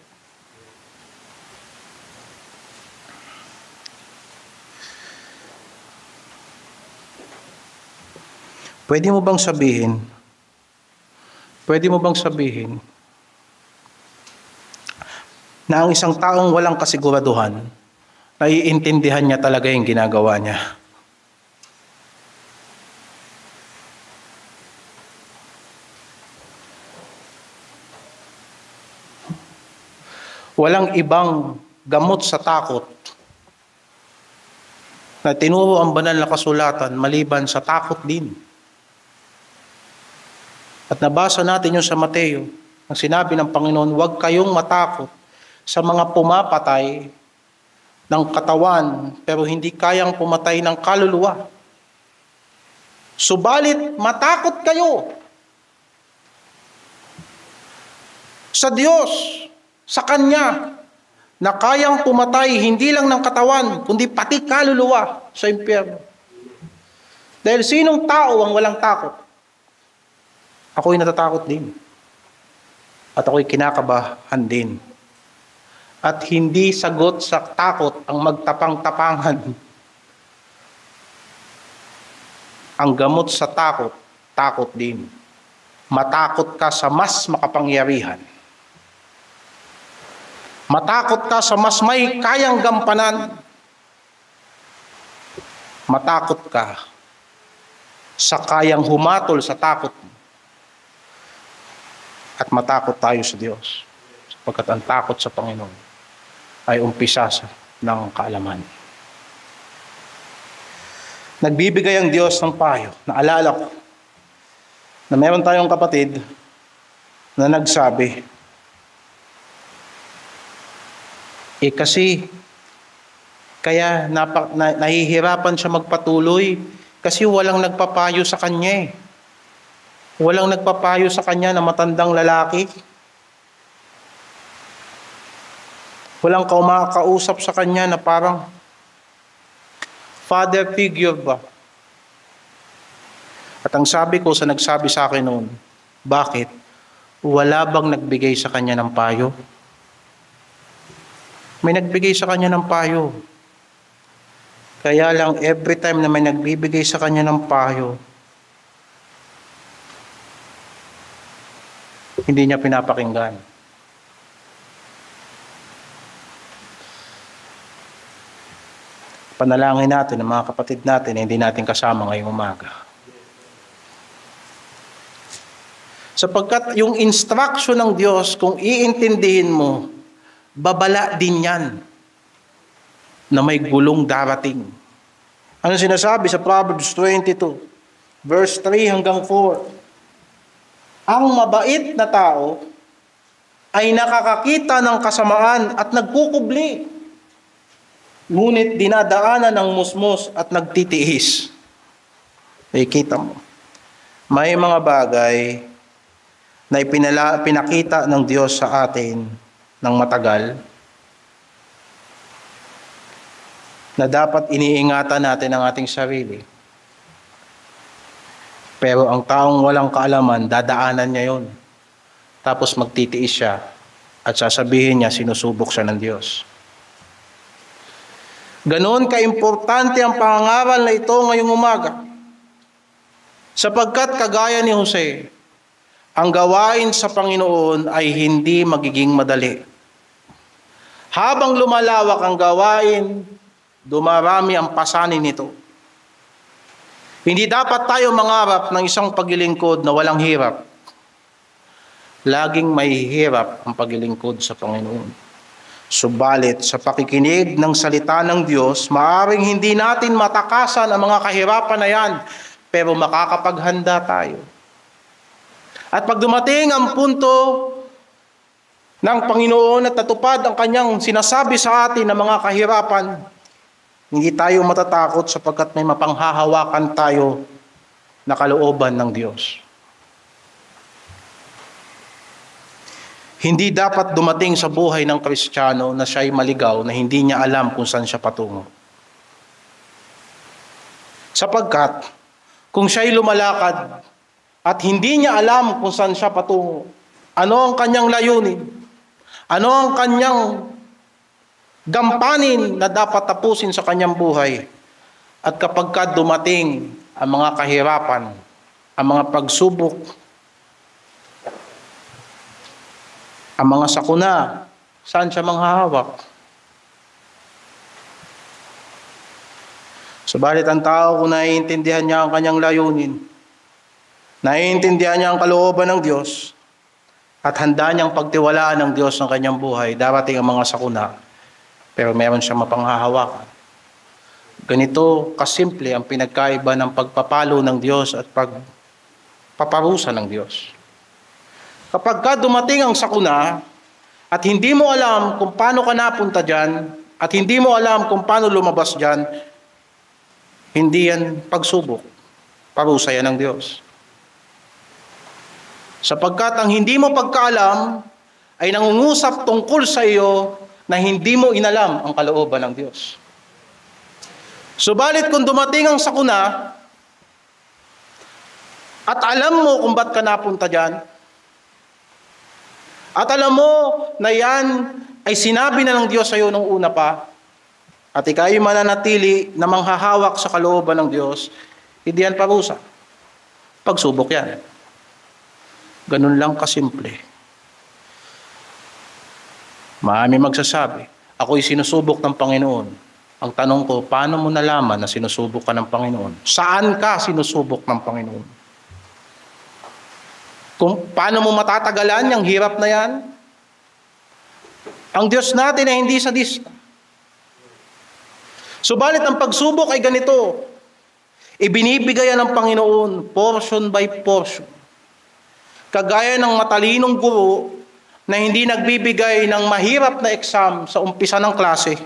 Pwede mo bang sabihin na ang isang taong walang kasiguraduhan, naiintindihan niya talaga yung ginagawa niya? Walang ibang gamot sa takot na tinuro ang banal na kasulatan maliban sa takot din. At nabasa natin yung sa Mateo, ang sinabi ng Panginoon, huwag kayong matakot sa mga pumapatay ng katawan pero hindi kayang pumatay ng kaluluwa. Subalit matakot kayo sa Diyos, sa Kanya, na kayang pumatay hindi lang ng katawan, kundi pati kaluluwa sa impyerno. Dahil sinong tao ang walang takot? Ako'y natatakot din. At ako'y kinakabahan din. At hindi sagot sa takot ang magtapang-tapangan. Ang gamot sa takot, takot din. Matakot ka sa mas makapangyarihan. Matakot ka sa mas may kayang gampanan. Matakot ka sa kayang humatol sa takot mo. At matakot tayo sa Diyos, sapagkat ang takot sa Panginoon ay umpisa ng kaalaman. Nagbibigay ang Diyos ng payo. Naalala ko na meron tayong kapatid na nagsabi, kasi kaya nahihirapan siya magpatuloy kasi walang nagpapayo sa kanya . Walang nagpapayo sa kanya na matandang lalaki. Walang kausap sa kanya na parang father figure ba? At ang sabi ko sa nagsabi sa akin noon, bakit? Wala bang nagbigay sa kanya ng payo? May nagbigay sa kanya ng payo. Kaya lang every time na may nagbibigay sa kanya ng payo, hindi niya pinapakinggan. Panalangin natin ang mga kapatid natin na hindi natin kasama ngayong umaga. Sapagkat yung instruction ng Diyos, kung iintindihin mo, babala din yan na may gulong darating. Ano sinasabi sa Proverbs 22, verse 3 hanggang 4? Ang mabait na tao ay nakakakita ng kasamaan at nagkukubli. Ngunit dinadaanan ng musmos at nagtitiis. Kita mo, may mga bagay na pinakita ng Diyos sa atin ng matagal na dapat iniingatan natin ang ating sarili. Pero ang taong walang kaalaman, dadaanan niya yon. Tapos magtitiis siya at sasabihin niya sinusubok siya ng Diyos. Ganoon kaimportante ang pangangaral na ito ngayong umaga. Sapagkat kagaya ni Jose, ang gawain sa Panginoon ay hindi magiging madali. Habang lumalawak ang gawain, dumarami ang pasanin nito. Hindi dapat tayo mangarap ng isang paglilingkod na walang hirap. Laging may hirap ang paglilingkod sa Panginoon. Subalit sa pakikinig ng salita ng Diyos, maaaring hindi natin matakasan ang mga kahirapan na yan, pero makakapaghanda tayo. At pag dumating ang punto ng Panginoon at natupad ang kanyang sinasabi sa atin na mga kahirapan, hindi tayo matatakot sapagkat may mapanghahawakan tayo na kalooban ng Diyos. Hindi dapat dumating sa buhay ng Kristiyano na siya'y maligaw na hindi niya alam kung saan siya patungo. Sapagkat kung siya'y lumalakad at hindi niya alam kung saan siya patungo, ano ang kanyang layunin, ano ang kanyang gampanin na dapat tapusin sa kanyang buhay. At kapag dumating ang mga kahirapan, ang mga pagsubok, ang mga sakuna, saan siya manghahawak? Subalit ang tao, kung naiintindihan niya ang kanyang layunin, naiintindihan niya ang kalooban ng Diyos, at handa niyang pagtiwalaan ng Diyos ng kanyang buhay, darating ang mga sakuna, pero meron siyang mapanghahawakan. Ganito kasimple ang pinagkaiba ng pagpapalo ng Diyos at pagpaparusa ng Diyos. Kapag ka dumating ang sakuna at hindi mo alam kung paano ka napunta dyan at hindi mo alam kung paano lumabas dyan, hindi yan pagsubok. Parusa yan ng Diyos. Sapagkat ang hindi mo pagkaalam ay nangungusap tungkol sa iyo na hindi mo inalam ang kalooban ng Diyos. Subalit kung dumating ang sakuna at alam mo kung ba't ka napunta dyan, at alam mo na yan ay sinabi na ng Diyos sa iyo nung una pa, at ikaw ay mananatili na manghahawak sa kalooban ng Diyos, hindi yan parusa. Pagsubok yan. Ganun lang kasimple. Marami magsasabi, ako'y sinusubok ng Panginoon. Ang tanong ko, paano mo nalaman na sinusubok ka ng Panginoon? Saan ka sinusubok ng Panginoon? Kung paano mo matatagalan yung hirap na yan? Ang Diyos natin ay hindi sadista. Subalit ang pagsubok ay ganito. Ibinibigayan ng Panginoon portion by portion. Kagaya ng matalinong guro na hindi nagbibigay ng mahirap na exam sa umpisa ng klase,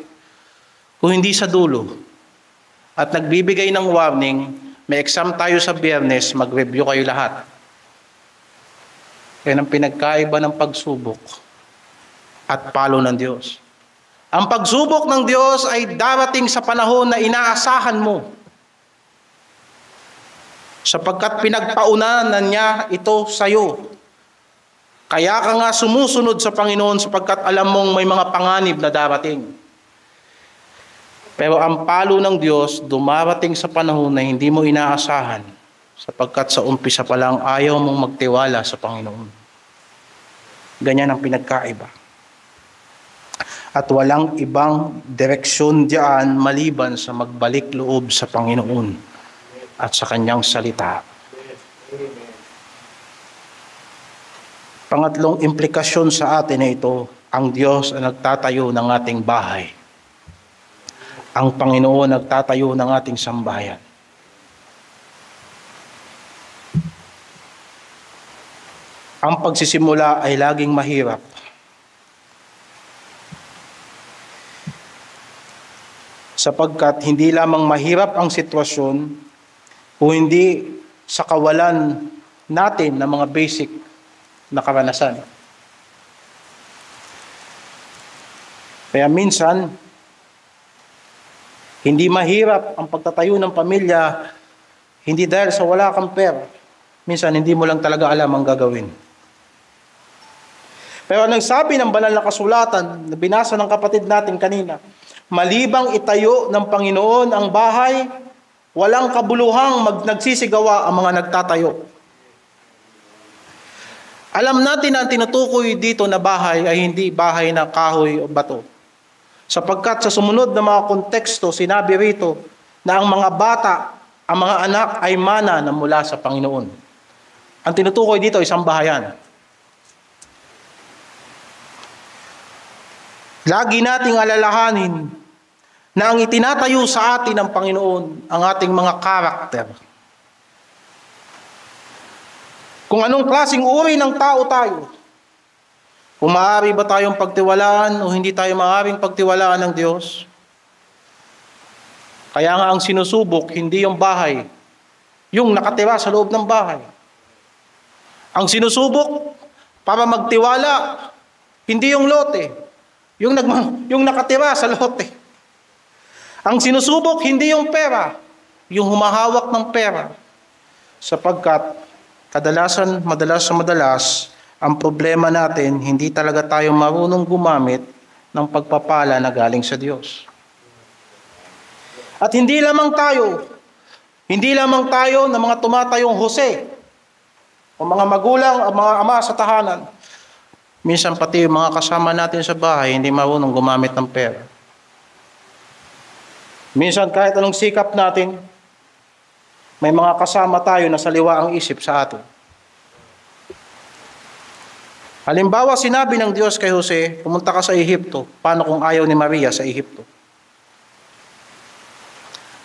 kung hindi sa dulo, at nagbibigay ng warning, may exam tayo sa Biyernes, mag-review kayo lahat. Yan ang pinagkaiba ng pagsubok at palo ng Diyos. Ang pagsubok ng Diyos ay darating sa panahon na inaasahan mo, sapagkat pinagpaunahan niya ito sa iyo. Kaya ka nga sumusunod sa Panginoon sapagkat alam mong may mga panganib na darating. Pero ang palo ng Diyos dumarating sa panahon na hindi mo inaasahan, sapagkat sa umpisa pa lang ayaw mong magtiwala sa Panginoon. Ganyan ang pinagkaiba. At walang ibang direksyon diyan maliban sa magbalik loob sa Panginoon at sa Kanyang salita. Pangatlong implikasyon sa atin na ito, ang Diyos ang nagtatayo ng ating bahay. Ang Panginoon nagtatayo ng ating sambahayan. Ang pagsisimula ay laging mahirap. Sapagkat hindi lamang mahirap ang sitwasyon, kung hindi sa kawalan natin ng mga basic na karanasan. Kaya minsan, hindi mahirap ang pagtatayo ng pamilya, hindi dahil sa wala kang pera. Minsan, hindi mo lang talaga alam ang gagawin. Pero nagsabi ng banal na kasulatan, na binasa ng kapatid natin kanina, malibang itayo ng Panginoon ang bahay, walang kabuluhang nagsisigawa ang mga nagtatayo. Alam natin na ang tinutukoy dito na bahay ay hindi bahay na kahoy o bato. Sapagkat sa sumunod na mga konteksto, sinabi rito na ang mga bata, ang mga anak ay mana na mula sa Panginoon. Ang tinutukoy dito ay sambahayan. Lagi nating alalahanin na ang itinatayo sa atin ng Panginoon ang ating mga karakter. Kung anong klaseng uri ng tao tayo, kung maaari ba tayong pagtiwalaan o hindi tayo maaaring pagtiwalaan ng Diyos? Kaya nga ang sinusubok, hindi yung bahay, yung nakatira sa loob ng bahay. Ang sinusubok, para magtiwala, hindi yung lote, yung nakatira sa lote. Ang sinusubok, hindi yung pera, yung humahawak ng pera. Sapagkat, madalas, ang problema natin, hindi talaga tayo marunong gumamit ng pagpapala na galing sa Diyos. At hindi lamang tayo na mga tumatayong Jose, o mga magulang, o mga ama sa tahanan. Minsan pati yung mga kasama natin sa bahay, hindi marunong gumamit ng pera. Minsan kahit anong sikap natin, may mga kasama tayo na saliwa ang isip sa atin. Halimbawa, sinabi ng Diyos kay Jose, pumunta ka sa Ehipto. Paano kung ayaw ni Maria sa Ehipto?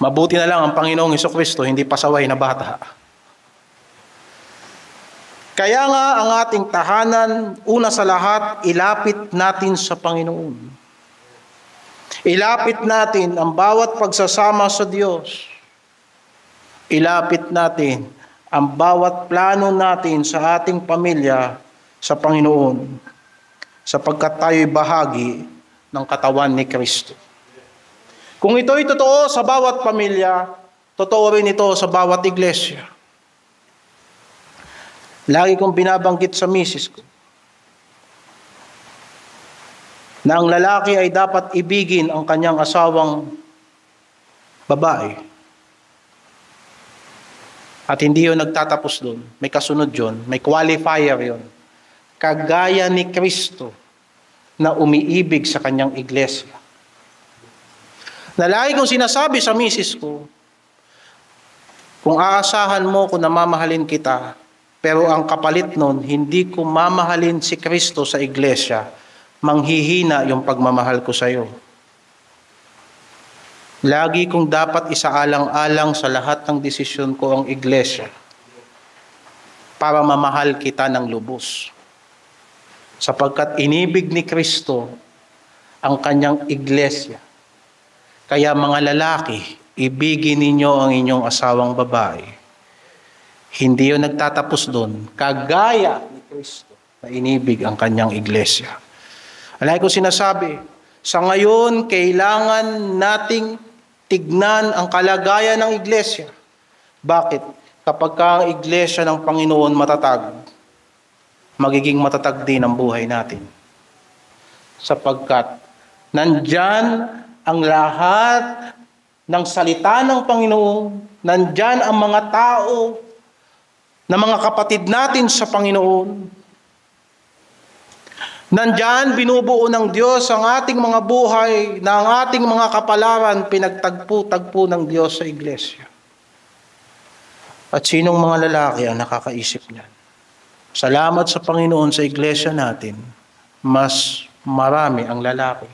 Mabuti na lang ang Panginoong Hesukristo, hindi pasaway na bata. Kaya nga ang ating tahanan, una sa lahat, ilapit natin sa Panginoon. Ilapit natin ang bawat pagsasama sa Diyos. Ilapit natin ang bawat plano natin sa ating pamilya sa Panginoon, sapagkat tayo'y bahagi ng katawan ni Kristo. Kung ito'y totoo sa bawat pamilya, totoo rin ito sa bawat iglesia. Lagi kong binabanggit sa misis ko na ang lalaki ay dapat ibigin ang kanyang asawang babae. At hindi yun nagtatapos doon. May kasunod yun. May qualifier yun. Kagaya ni Kristo na umiibig sa kanyang iglesia. Na lagi kong sinasabi sa misis ko, kung aasahan mo kung namamahalin kita, pero ang kapalit nun, hindi ko mamahalin si Kristo sa iglesia, manghihina yung pagmamahal ko sa iyo. Lagi kong dapat isaalang-alang sa lahat ng desisyon ko ang iglesia para mamahal kita ng lubos. Sapagkat inibig ni Kristo ang kanyang iglesia. Kaya mga lalaki, ibigin ninyo ang inyong asawang babae. Hindi yun nagtatapos doon. Kagaya ni Kristo na inibig ang kanyang iglesia. Alay ko sinasabi, sa ngayon, kailangan nating tignan ang kalagayan ng iglesia. Bakit? Kapag ang iglesia ng Panginoon matatag, magiging matatag din ang buhay natin. Sapagkat nandyan ang lahat ng salita ng Panginoon, nandyan ang mga tao na mga kapatid natin sa Panginoon. Nandyan binubuo ng Diyos ang ating mga buhay, na ang ating mga kapalaran pinagtagpo-tagpo ng Diyos sa iglesia. At sinong mga lalaki ang nakakaisip niyan? Salamat sa Panginoon sa iglesia natin, mas marami ang lalaki.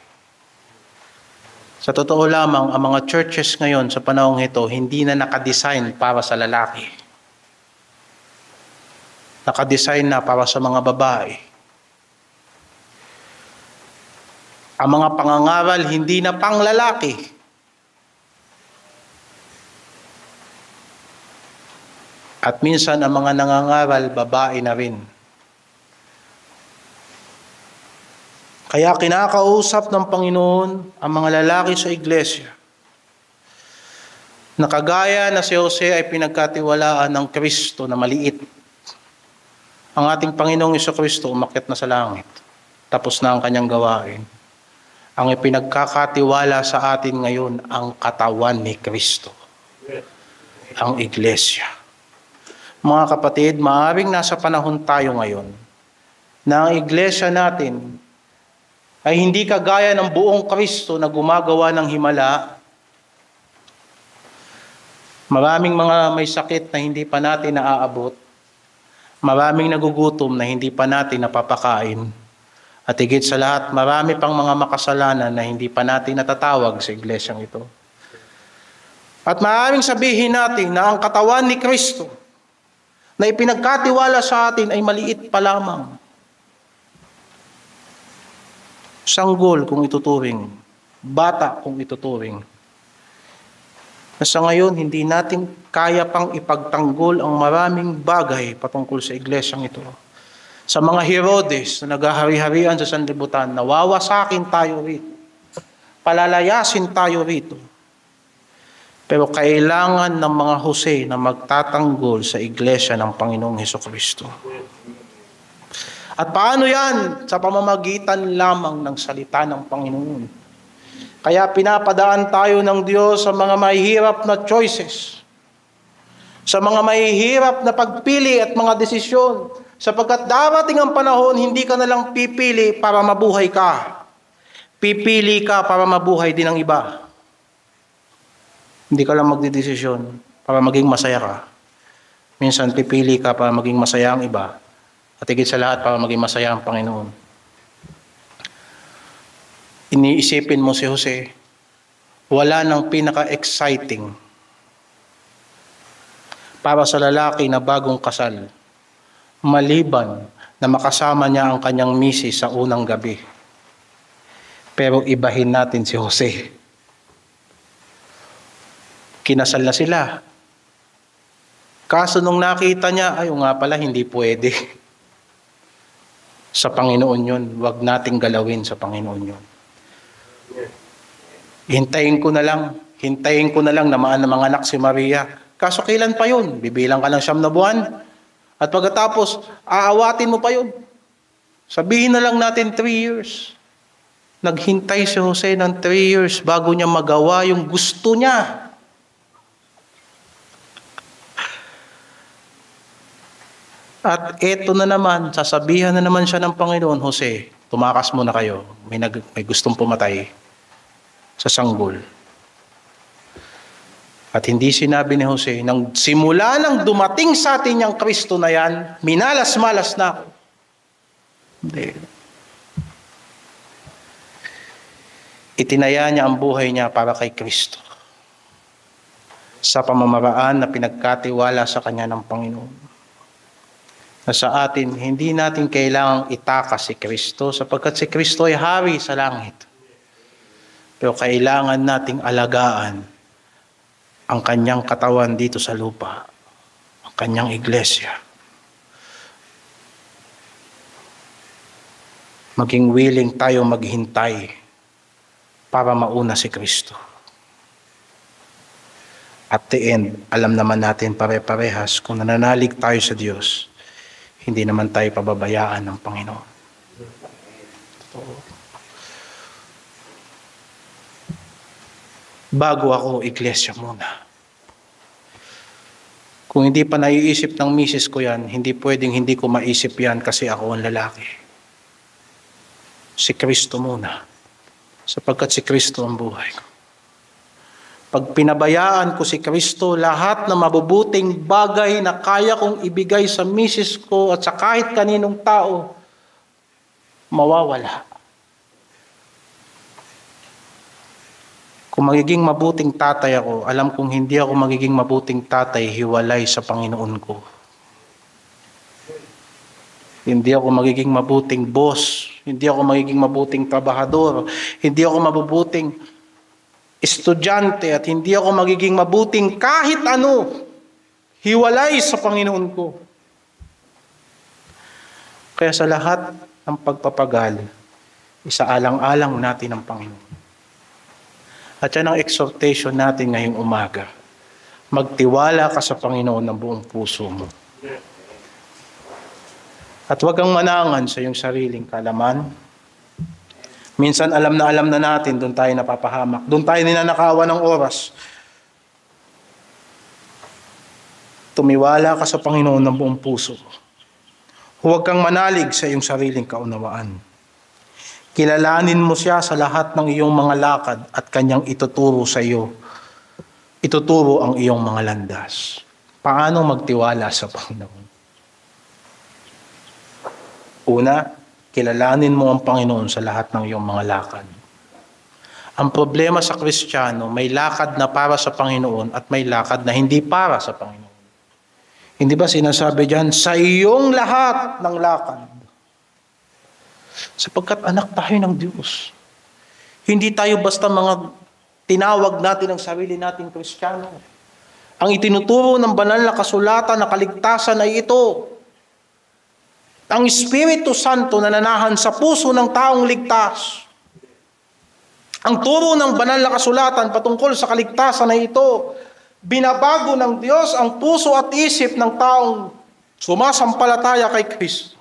Sa totoo lamang, ang mga churches ngayon sa panahong ito, hindi na nakadesign para sa lalaki. Nakadesign na para sa mga babae. Ang mga pangangaral, hindi na pang lalaki. At minsan ang mga nangangaral, babae na rin. Kaya kinakausap ng Panginoon ang mga lalaki sa iglesia. Nakagaya na si Jose ay pinagkatiwalaan ng Kristo na maliit. Ang ating Panginoong Jesucristo umakyat na sa langit. Tapos na ang kanyang gawain. Ang ipinagkakatiwala sa atin ngayon ang katawan ni Kristo. Ang iglesia. Mga kapatid, maaaring nasa panahon tayo ngayon na ang iglesia natin ay hindi kagaya ng buong Kristo na gumagawa ng himala. Maraming mga may sakit na hindi pa natin naaabot. Maraming nagugutom na hindi pa natin napapakain. At higit sa lahat, marami pang mga makasalanan na hindi pa natin natatawag sa iglesyang ito. At maaaring sabihin natin na ang katawan ni Kristo na ipinagkatiwala sa atin ay maliit pa lamang. Sanggol kung ituturing, bata kung ituturing. Na sa ngayon, hindi natin kaya pang ipagtanggol ang maraming bagay patungkol sa iglesyang ito. Sa mga Herodes na naghahari-harian sa sanlibutan, nawawasakin tayo rito. Palalayasin tayo rito. Pero kailangan ng mga Jose na magtatanggol sa iglesia ng Panginoong Hesukristo. At paano yan? Sa pamamagitan lamang ng salita ng Panginoon. Kaya pinapadaan tayo ng Diyos sa mga mahihirap na choices. Sa mga mahihirap na pagpili at mga desisyon. Sapagkat darating ang panahon, hindi ka na lang pipili para mabuhay ka. Pipili ka para mabuhay din ang iba. Hindi ka lang magdidesisyon para maging masaya ka. Minsan pipili ka para maging masaya ang iba At higit sa lahat para maging masaya ang Panginoon. Iniisipin mo si Jose, wala nang pinaka-exciting para sa lalaki na bagong kasal, maliban na makasama niya ang kanyang misis sa unang gabi. Pero ibahin natin si Jose. Kinasal na sila. Kaso nung nakita niya, ay nga pala, hindi pwede. Sa Panginoon yun, wag nating galawin sa Panginoon yun. Hintayin ko na lang na manganak si Maria. Kaso kailan pa yun? Bibilang ka ng 9 na buwan. At pagkatapos, aawatin mo pa yun. Sabihin na lang natin 3 years. Naghintay si Jose ng 3 years bago niya magawa yung gusto niya. At eto na naman, sasabihan na naman siya ng Panginoon, Jose, tumakas muna kayo. May gustong pumatay sa sanggol. At hindi sinabi ni Jose, nang simula nang dumating sa atin yung Kristo na yan, minalas-malas na ako. Hindi. Itinaya niya ang buhay niya para kay Kristo. Sa pamamaraan na pinagkatiwala sa Kanya ng Panginoon. Na sa atin, hindi natin kailangang itakas si Kristo sapagkat si Kristo ay hari sa langit. Pero kailangan nating alagaan ang kanyang katawan dito sa lupa, ang kanyang iglesia. Maging willing tayo maghintay para mauna si Kristo. At the end, alam naman natin pare-parehas kung nananalig tayo sa Diyos, hindi naman tayo pababayaan ng Panginoon. Bago ako, iglesia muna. Kung hindi pa naiisip ng misis ko yan, hindi pwedeng hindi ko maisip yan kasi ako ang lalaki. Si Kristo muna. Sapagkat si Kristo ang buhay ko. Pag pinabayaan ko si Kristo, lahat ng mabubuting bagay na kaya kong ibigay sa misis ko at sa kahit kaninong tao, mawawala. Kung magiging mabuting tatay ako, alam kong hindi ako magiging mabuting tatay hiwalay sa Panginoon ko. Hindi ako magiging mabuting boss, hindi ako magiging mabuting trabahador, hindi ako mabubuting estudyante at hindi ako magiging mabuting kahit ano hiwalay sa Panginoon ko. Kaya sa lahat ng pagpapagal, isaalang-alang natin ang Panginoon. At yan ang exhortation natin ngayong umaga. Magtiwala ka sa Panginoon ng buong puso mo. At huwag kang manangan sa iyong sariling kalaman. Minsan alam na natin, doon tayo napapahamak. Doon tayo ninanakawan ng oras. Tumiwala ka sa Panginoon ng buong puso. Huwag kang manalig sa iyong sariling kaunawaan. Kilalanin mo siya sa lahat ng iyong mga lakad at kanyang ituturo sa iyo. Ituturo ang iyong mga landas. Paano magtiwala sa Panginoon? Una, kilalanin mo ang Panginoon sa lahat ng iyong mga lakad. Ang problema sa Kristiyano, may lakad na para sa Panginoon at may lakad na hindi para sa Panginoon. Hindi ba sinasabi diyan, sa iyong lahat ng lakad? Sapagkat anak tayo ng Diyos. Hindi tayo basta mga tinawag natin ang sarili nating Kristiyano. Ang itinuturo ng banal na kasulatan na kaligtasan ay ito. Ang Espiritu Santo na nanahan sa puso ng taong ligtas. Ang turo ng banal na kasulatan patungkol sa kaligtasan ay ito. Binabago ng Diyos ang puso at isip ng taong sumasampalataya kay Kristo.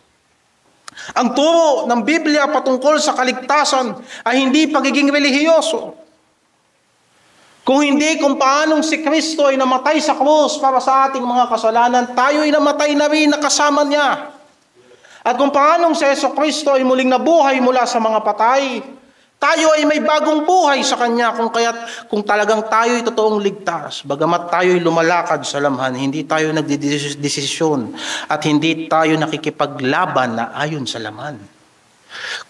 Ang turo ng Biblia patungkol sa kaligtasan ay hindi pagiging relihiyoso. Kung hindi kung paanong si Kristo ay namatay sa krus para sa ating mga kasalanan, tayo ay namatay na rin na kasama niya. At kung paanong si Jesu Kristo ay muling nabuhay mula sa mga patay, Tayo ay may bagong buhay sa Kanya kung talagang tayo ay totoong ligtas. Bagamat tayo ay lumalakad sa lamhan, hindi tayo nagdidesisyon at hindi tayo nakikipaglaban na ayon sa laman.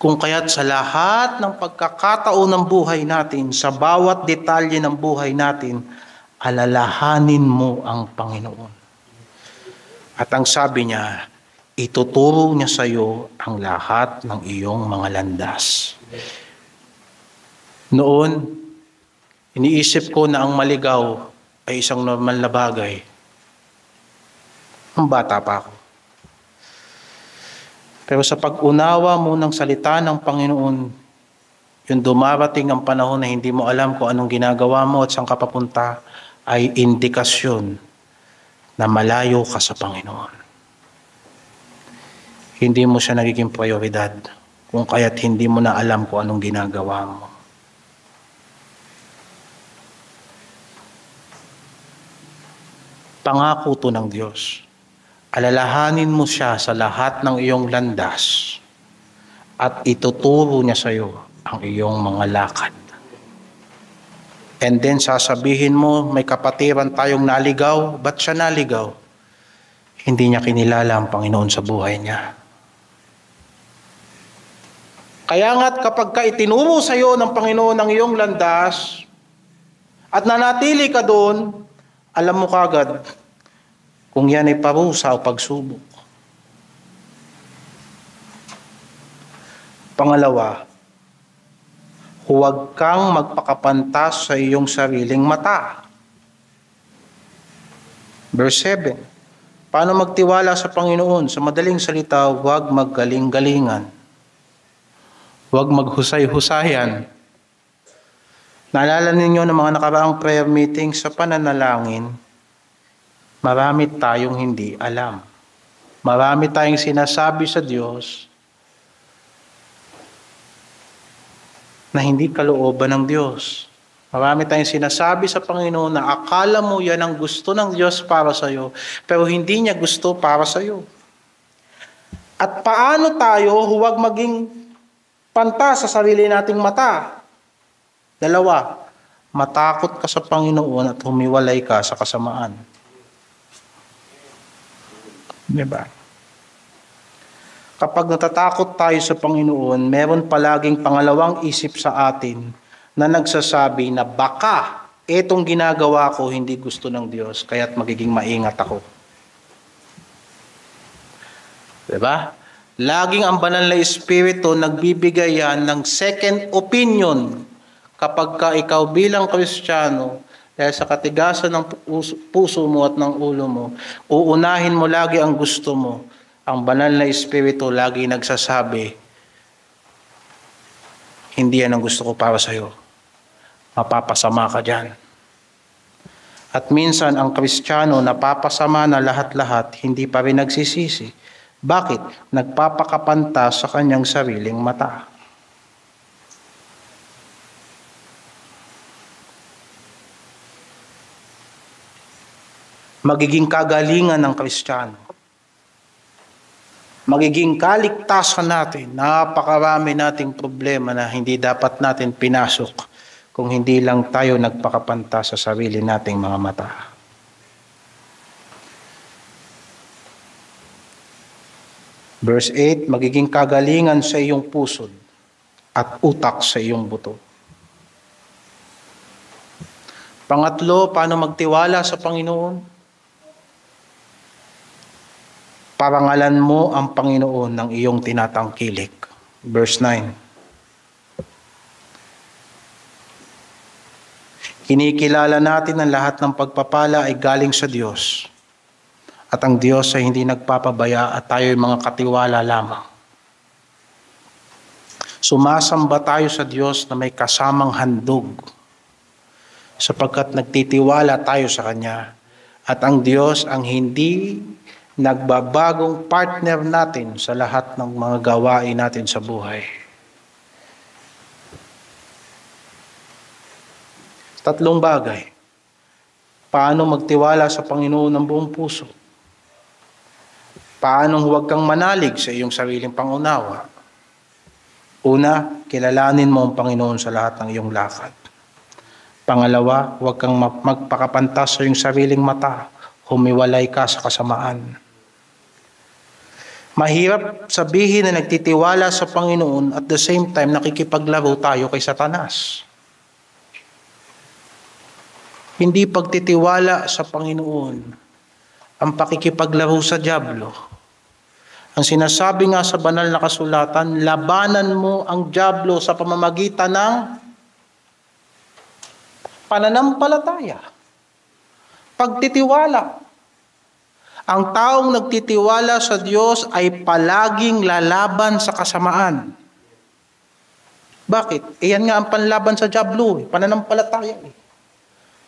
Kung kaya't sa lahat ng pagkakataon ng buhay natin, sa bawat detalye ng buhay natin, alalahanin mo ang Panginoon. At ang sabi niya, ituturo niya sa iyo ang lahat ng iyong mga landas. Noon, iniisip ko na ang maligaw ay isang normal na bagay. Ang bata pa ako. Pero sa pag-unawa mo ng salita ng Panginoon, yung dumarating ang panahon na hindi mo alam kung anong ginagawa mo at saan ka papunta, ay indikasyon na malayo ka sa Panginoon. Hindi mo siya nagiging prioridad, kung kaya't hindi mo na alam kung anong ginagawa mo. Pangako to ng Diyos. Alalahanin mo siya sa lahat ng iyong landas at ituturo niya sa iyo ang iyong mga lakad. And then sasabihin mo, may kapatiran tayong naligaw. Ba't siya naligaw? Hindi niya kinilala ang Panginoon sa buhay niya. Kaya nga't kapag ka itinuro sa iyo ng Panginoon ang iyong landas at nanatili ka doon, alam mo kagad kung yan ay parusa o pagsubok. Pangalawa, huwag kang magpakapantas sa iyong sariling mata. Verse 7, paano magtiwala sa Panginoon? Sa madaling salita, huwag maggaling-galingan. Huwag maghusay-husayan. Naalala ninyo ng mga nakaraang prayer meeting sa pananalangin, marami tayong hindi alam. Marami tayong sinasabi sa Diyos na hindi kalooban ng Diyos. Marami tayong sinasabi sa Panginoon na akala mo yan ang gusto ng Diyos para sa iyo, pero hindi niya gusto para sa iyo. At paano tayo huwag maging pantas sa sarili nating mata? Dalawa, matakot ka sa Panginoon at humiwalay ka sa kasamaan. Diba? Kapag natatakot tayo sa Panginoon, meron palaging pangalawang isip sa atin na nagsasabi na baka etong ginagawa ko hindi gusto ng Diyos, kaya't magiging maingat ako. Diba? Laging ang banal na Espiritu nagbibigay yan ng second opinion kapag ka ikaw bilang Kristiyano, dahil sa katigasan ng puso mo at ng ulo mo, uunahin mo lagi ang gusto mo. Ang banal na Espiritu lagi nagsasabi, hindi yan ang gusto ko para sa iyo. Mapapasama ka dyan. At minsan ang Kristiyano napapasama na lahat-lahat, hindi pa rin nagsisisi. Bakit? Nagpapakapanta sa kanyang sariling mata. Magiging kagalingan ng Kristiyano. Magiging kaligtasan natin. Napakarami nating problema na hindi dapat natin pinasok kung hindi lang tayo nagpakapanta sa sarili nating mga mata. Verse 8, magiging kagalingan sa iyong pusod at utak sa iyong buto. Pangatlo, paano magtiwala sa Panginoon? Parangalan mo ang Panginoon ng iyong tinatangkilik. Verse 9. Kinikilala natin ang lahat ng pagpapala ay galing sa Diyos. At ang Diyos ay hindi nagpapabaya at tayo ay mga katiwala lamang. Sumasamba tayo sa Diyos na may kasamang handog sapagkat nagtitiwala tayo sa Kanya. At ang Diyos ang hindi nagbabagong partner natin sa lahat ng mga gawain natin sa buhay. Tatlong bagay. Paano magtiwala sa Panginoon ng buong puso? Paano huwag kang manalig sa iyong sariling pangunawa? Una, kilalanin mo ang Panginoon sa lahat ng iyong lakad. Pangalawa, huwag kang magpakapantas sa iyong sariling mata. Humiwalay ka sa kasamaan. Mahirap sabihin na nagtitiwala sa Panginoon at the same time nakikipaglaro tayo kay Satanas. Hindi pagtitiwala sa Panginoon ang pakikipaglaro sa dyablo. Ang sinasabi nga sa banal na kasulatan, labanan mo ang dyablo sa pamamagitan ng pananampalataya, pagtitiwala. Ang taong nagtitiwala sa Diyos ay palaging lalaban sa kasamaan. Bakit? Iyan nga ang panlaban sa dyablo, pananampalataya.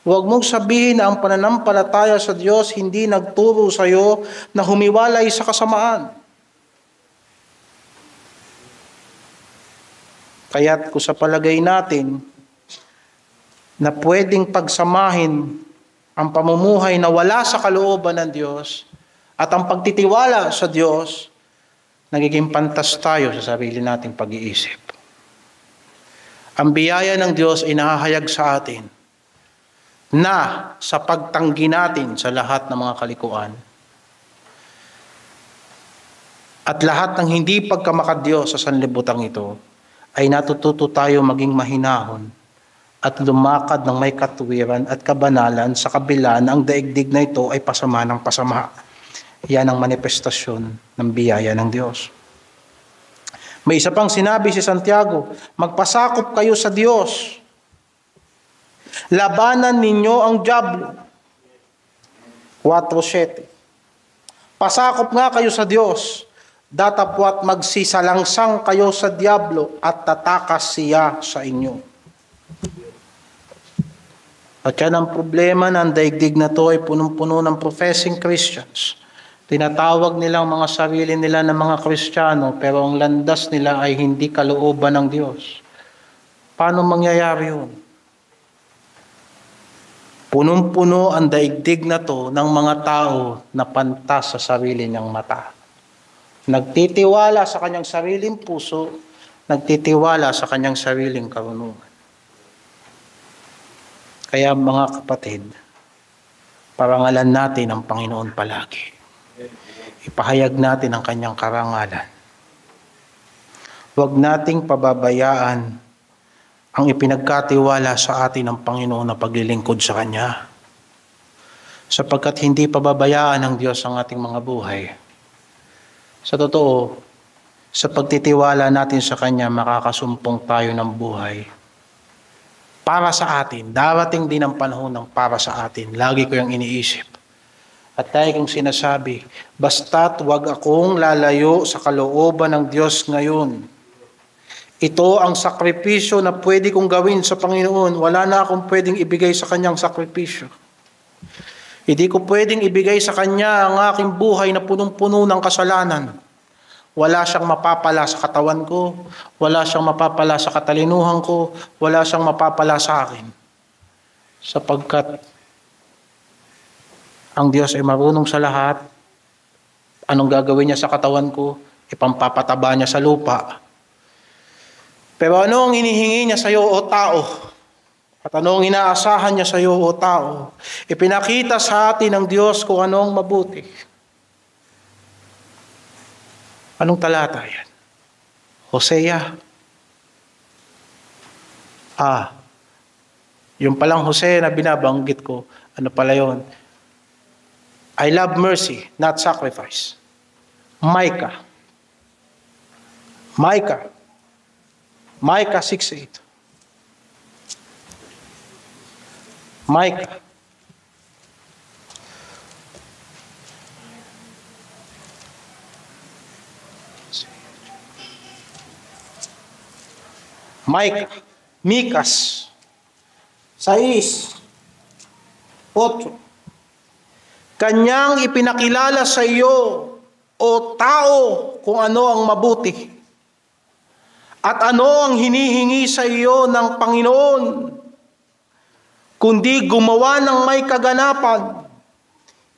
Huwag mong sabihin na ang pananampalataya sa Diyos hindi nagturo sa iyo na humiwalay sa kasamaan. Kaya't kung sa palagay natin na pwedeng pagsamahin ang pamumuhay na wala sa kalooban ng Diyos at ang pagtitiwala sa Diyos, nagiging pantas tayo sa sarili nating pag-iisip. Ang biyaya ng Diyos ay nahahayag sa atin na sa pagtanggi natin sa lahat ng mga kalikuan at lahat ng hindi pagkamakadiyos sa sanlibutang ito, ay natututo tayo maging mahinahon at lumakad ng may katuwiran at kabanalan sa kabila na ang daigdig na ito ay pasama ng pasama. Yan ang manifestasyon ng biyaya ng Diyos. May isa pang sinabi si Santiago, magpasakop kayo sa Diyos. Labanan ninyo ang dyablo. 4:7. Pasakop nga kayo sa Diyos. Datapwat magsisalangsang kayo sa dyablo at tatakas siya sa inyo. At yan ang problema ng daigdig na to ay punong-puno ng professing Christians. Tinatawag nilang mga sarili nila ng mga Kristiyano pero ang landas nila ay hindi kalooban ng Diyos. Paano mangyayari yun? Punong-puno ang daigdig na to ng mga tao na pantas sa sarili niyang mata. Nagtitiwala sa kanyang sariling puso, nagtitiwala sa kanyang sariling karunungan. Kaya mga kapatid, parangalan natin ang Panginoon palagi. Ipahayag natin ang kanyang karangalan. Huwag nating pababayaan ang ipinagkatiwala sa atin ng Panginoon na paglilingkod sa Kanya. Sapagkat hindi pababayaan ng Diyos ang ating mga buhay. Sa totoo, sa pagtitiwala natin sa Kanya, makakasumpong tayo ng buhay. Para sa atin, darating din ang panahon ng para sa atin. Lagi ko yung iniisip. At lagi kong sinasabi, basta't wag akong lalayo sa kalooban ng Diyos ngayon. Ito ang sakripisyo na pwede kong gawin sa Panginoon. Wala na akong pwedeng ibigay sa Kanyang sakripisyo. Hindi ko pwedeng ibigay sa Kanya ang aking buhay na punong-puno ng kasalanan. Wala siyang mapapala sa katawan ko, wala siyang mapapala sa katalinuhan ko, wala siyang mapapala sa akin. Sapagkat ang Diyos ay marunong sa lahat. Anong gagawin niya sa katawan ko? Ipampapataba niya sa lupa. Pero ano ang inihingi niya sa iyo, o tao? At anong inaasahan niya sa iyo, o tao? Ipinakita sa atin ng Diyos kung anong mabuti. Anong talata yan? Hosea. Yung palang Hosea na binabanggit ko, ano pala yun? I love mercy, not sacrifice. Micah 6:8. Micah. Mikas 6:8. Kanyang ipinakilala sa iyo, o tao, kung ano ang mabuti. At ano ang hinihingi sa iyo ng Panginoon, kundi gumawa ng may kaganapan,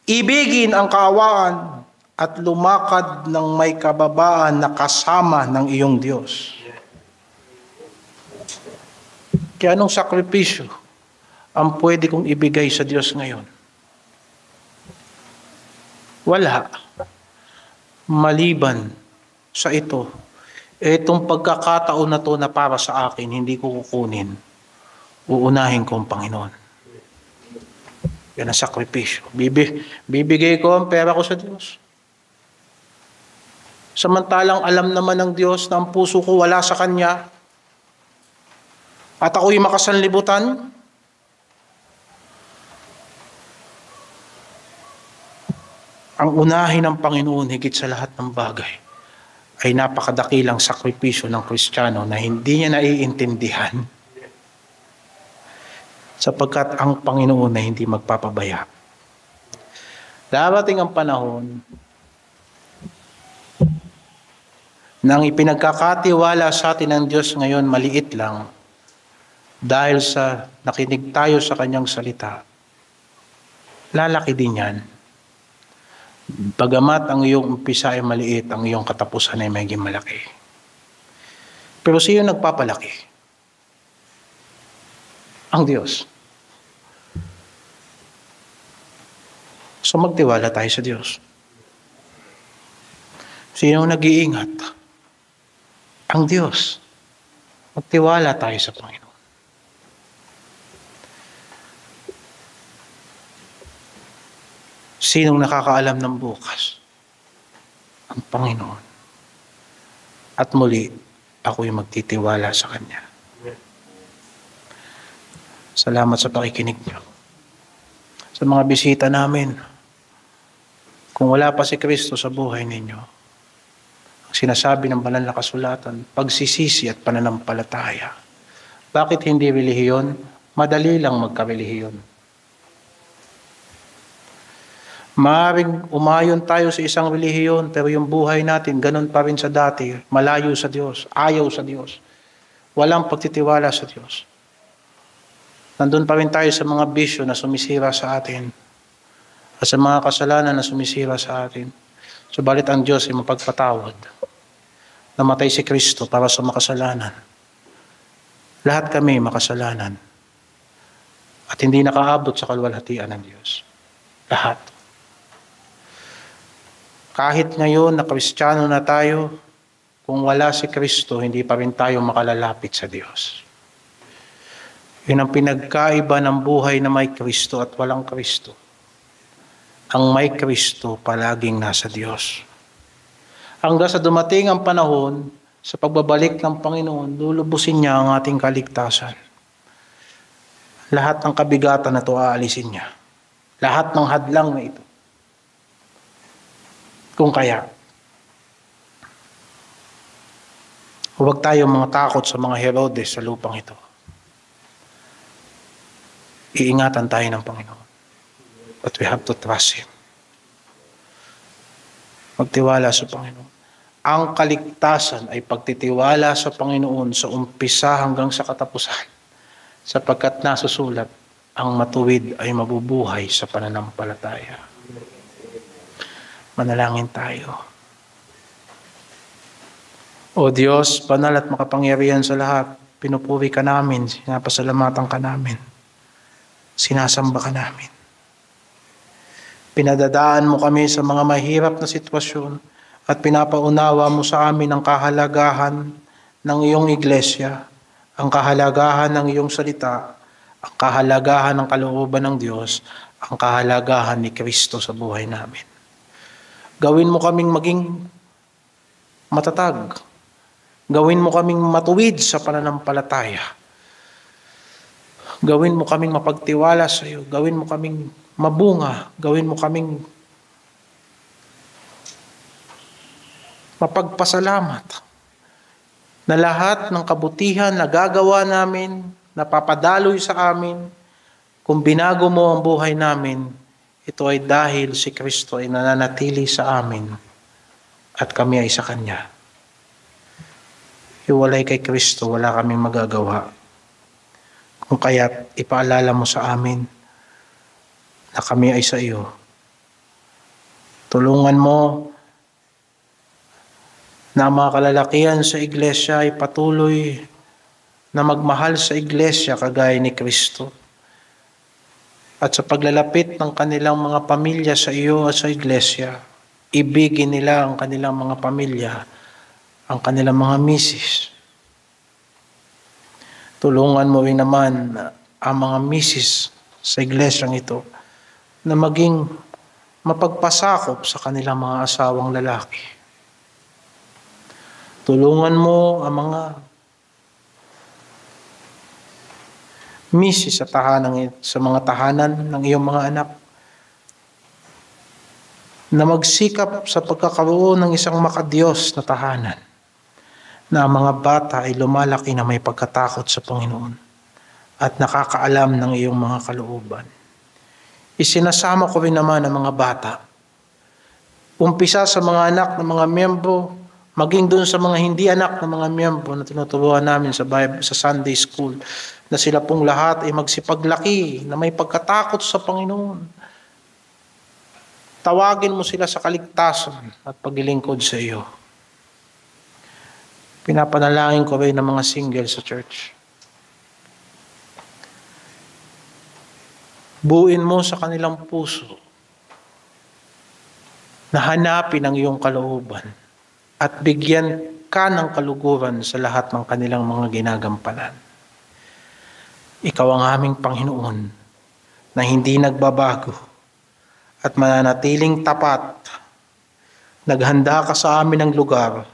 ibigin ang kaawaan, at lumakad ng may kababaan na kasama ng iyong Diyos. Kaya anong sakripisyo ang pwede kong ibigay sa Diyos ngayon? Wala. Maliban sa ito. Itong pagkakataon na to na para sa akin, hindi ko kukunin. Uunahin ko ang Panginoon. Yan ang sakripisyo. Bibigay ko ang pera ko sa Diyos. Samantalang alam naman ng Diyos na ang puso ko wala sa Kanya at ako'y makasanlibutan. Ang unahin ng Panginoon higit sa lahat ng bagay ay napakadakilang sakripisyo ng Kristiyano na hindi niya naiintindihan sapagkat ang Panginoon na hindi magpapabaya. Darating ang panahon nang ipinagkakatiwala sa atin ng Diyos ngayon maliit lang dahil sa nakinig tayo sa Kanyang salita. Lalaki din yan. Bagamat ang iyong umpisa ay maliit, ang iyong katapusan ay maging malaki. Pero sino nagpapalaki? Ang Diyos. So magtiwala tayo sa Diyos. Sino nag-iingat? Ang Diyos. Magtiwala tayo sa Panginoon. Sinong nakakaalam ng bukas? Ang Panginoon. At muli, ako'y magtitiwala sa Kanya. Salamat sa pakikinig niyo. Sa mga bisita namin, kung wala pa si Kristo sa buhay ninyo, ang sinasabi ng banal na kasulatan, pagsisisi at pananampalataya. Bakit hindi relihiyon? Madali lang magka-relihiyon. Maaaring umayon tayo sa isang relihiyon, pero yung buhay natin, ganun pa rin sa dati, malayo sa Diyos, ayaw sa Diyos. Walang pagtitiwala sa Diyos. Nandun pa rin tayo sa mga bisyo na sumisira sa atin, at sa mga kasalanan na sumisira sa atin. Subalit ang Diyos ay mapagpatawad. Namatay si Kristo para sa makasalanan. Lahat kami makasalanan. At hindi nakaabot sa kaluwalhatian ng Diyos. Lahat. Kahit ngayon na Kristiyano na tayo, kung wala si Kristo, hindi pa rin tayo makalalapit sa Diyos. Yun ang pinagkaiba ng buhay na may Kristo at walang Kristo. Ang may Kristo palaging nasa Diyos. Hanggang sa dumating ang panahon, sa pagbabalik ng Panginoon, lulubusin niya ang ating kaligtasan. Lahat ng kabigatan na ito aalisin niya. Lahat ng hadlang na ito. Kung kaya, huwag tayong mga takot sa mga Herodes sa lupang ito. Iingatan tayo ng Panginoon. But we have to trust Him. Magtiwala sa Panginoon. Ang kaligtasan ay pagtitiwala sa Panginoon sa umpisa hanggang sa katapusan. Sapagkat nasusulat, ang matuwid ay mabubuhay sa pananampalataya. Manalangin tayo. O Diyos, banal at makapangyarihan sa lahat, pinupuri ka namin, sinapasalamatan ka namin, sinasamba ka namin. Pinadadaan mo kami sa mga mahirap na sitwasyon at pinapaunawa mo sa amin ang kahalagahan ng iyong iglesia, ang kahalagahan ng iyong salita, ang kahalagahan ng kalooban ng Diyos, ang kahalagahan ni Kristo sa buhay namin. Gawin mo kaming maging matatag. Gawin mo kaming matuwid sa pananampalataya. Gawin mo kaming mapagtiwala sa iyo. Gawin mo kaming mabunga. Gawin mo kaming mapagpasalamat na lahat ng kabutihan na gagawa namin, napapadaloy sa amin, kung binago mo ang buhay namin, ito ay dahil si Kristo ay nananatili sa amin at kami ay sa Kanya. Hiwalay kay Kristo, wala kaming magagawa. Kung kaya't ipaalala mo sa amin na kami ay sa iyo. Tulungan mo na ang mga kalalakihan sa iglesia ay patuloy na magmahal sa iglesia kagaya ni Kristo. At sa paglalapit ng kanilang mga pamilya sa iyo at sa iglesia, ibigin nila ang kanilang mga pamilya, ang kanilang mga misis. Tulungan mo rin naman ang mga misis sa iglesyang ito na maging mapagpasakop sa kanilang mga asawang lalaki. Tulungan mo ang mga misis sa mga tahanan ng iyong mga anak na magsikap sa pagkakaroon ng isang makadiyos na tahanan, na ang mga bata ay lumalaki na may pagkatakot sa Panginoon at nakakaalam ng iyong mga kalooban. Isinasama ko rin naman ang mga bata. Umpisa sa mga anak ng mga miyembro, maging doon sa mga hindi anak ng mga miyembro na tinuturuan namin sa Sunday School, na sila pong lahat ay magsipaglaki na may pagkatakot sa Panginoon. Tawagin mo sila sa kaligtasan at paglilingkod sa iyo. Pinapanalangin ko rin ng mga single sa church. Buuin mo sa kanilang puso na hanapin ang iyong kalooban at bigyan ka ng kaluguran sa lahat ng kanilang mga ginagampanan. Ikaw ang aming Panginoon na hindi nagbabago at mananatiling tapat. Naghanda ka sa amin ng lugar.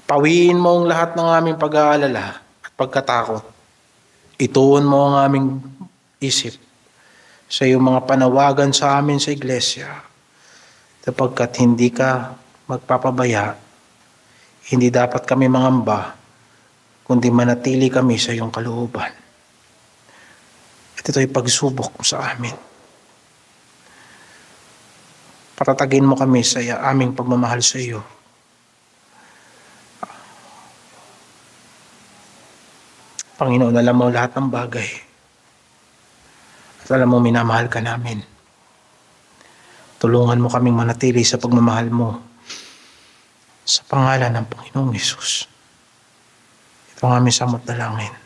Pawiin mo ang lahat ng aming pag-aalala at pagkatakot. Ituon mo ang aming isip sa iyong mga panawagan sa amin sa iglesia, sapagkat hindi ka magpapabaya, hindi dapat kami mangamba, kundi manatili kami sa iyong kalooban. At ito'y pagsubok mo sa amin. Patatagin mo kami sa aming pagmamahal sa iyo. Panginoon, alam mo lahat ng bagay. At alam mo, minamahal ka namin. Tulungan mo kaming manatili sa pagmamahal mo. Sa pangalan ng Panginoong Hesus. Ito ang aming samot dalangin.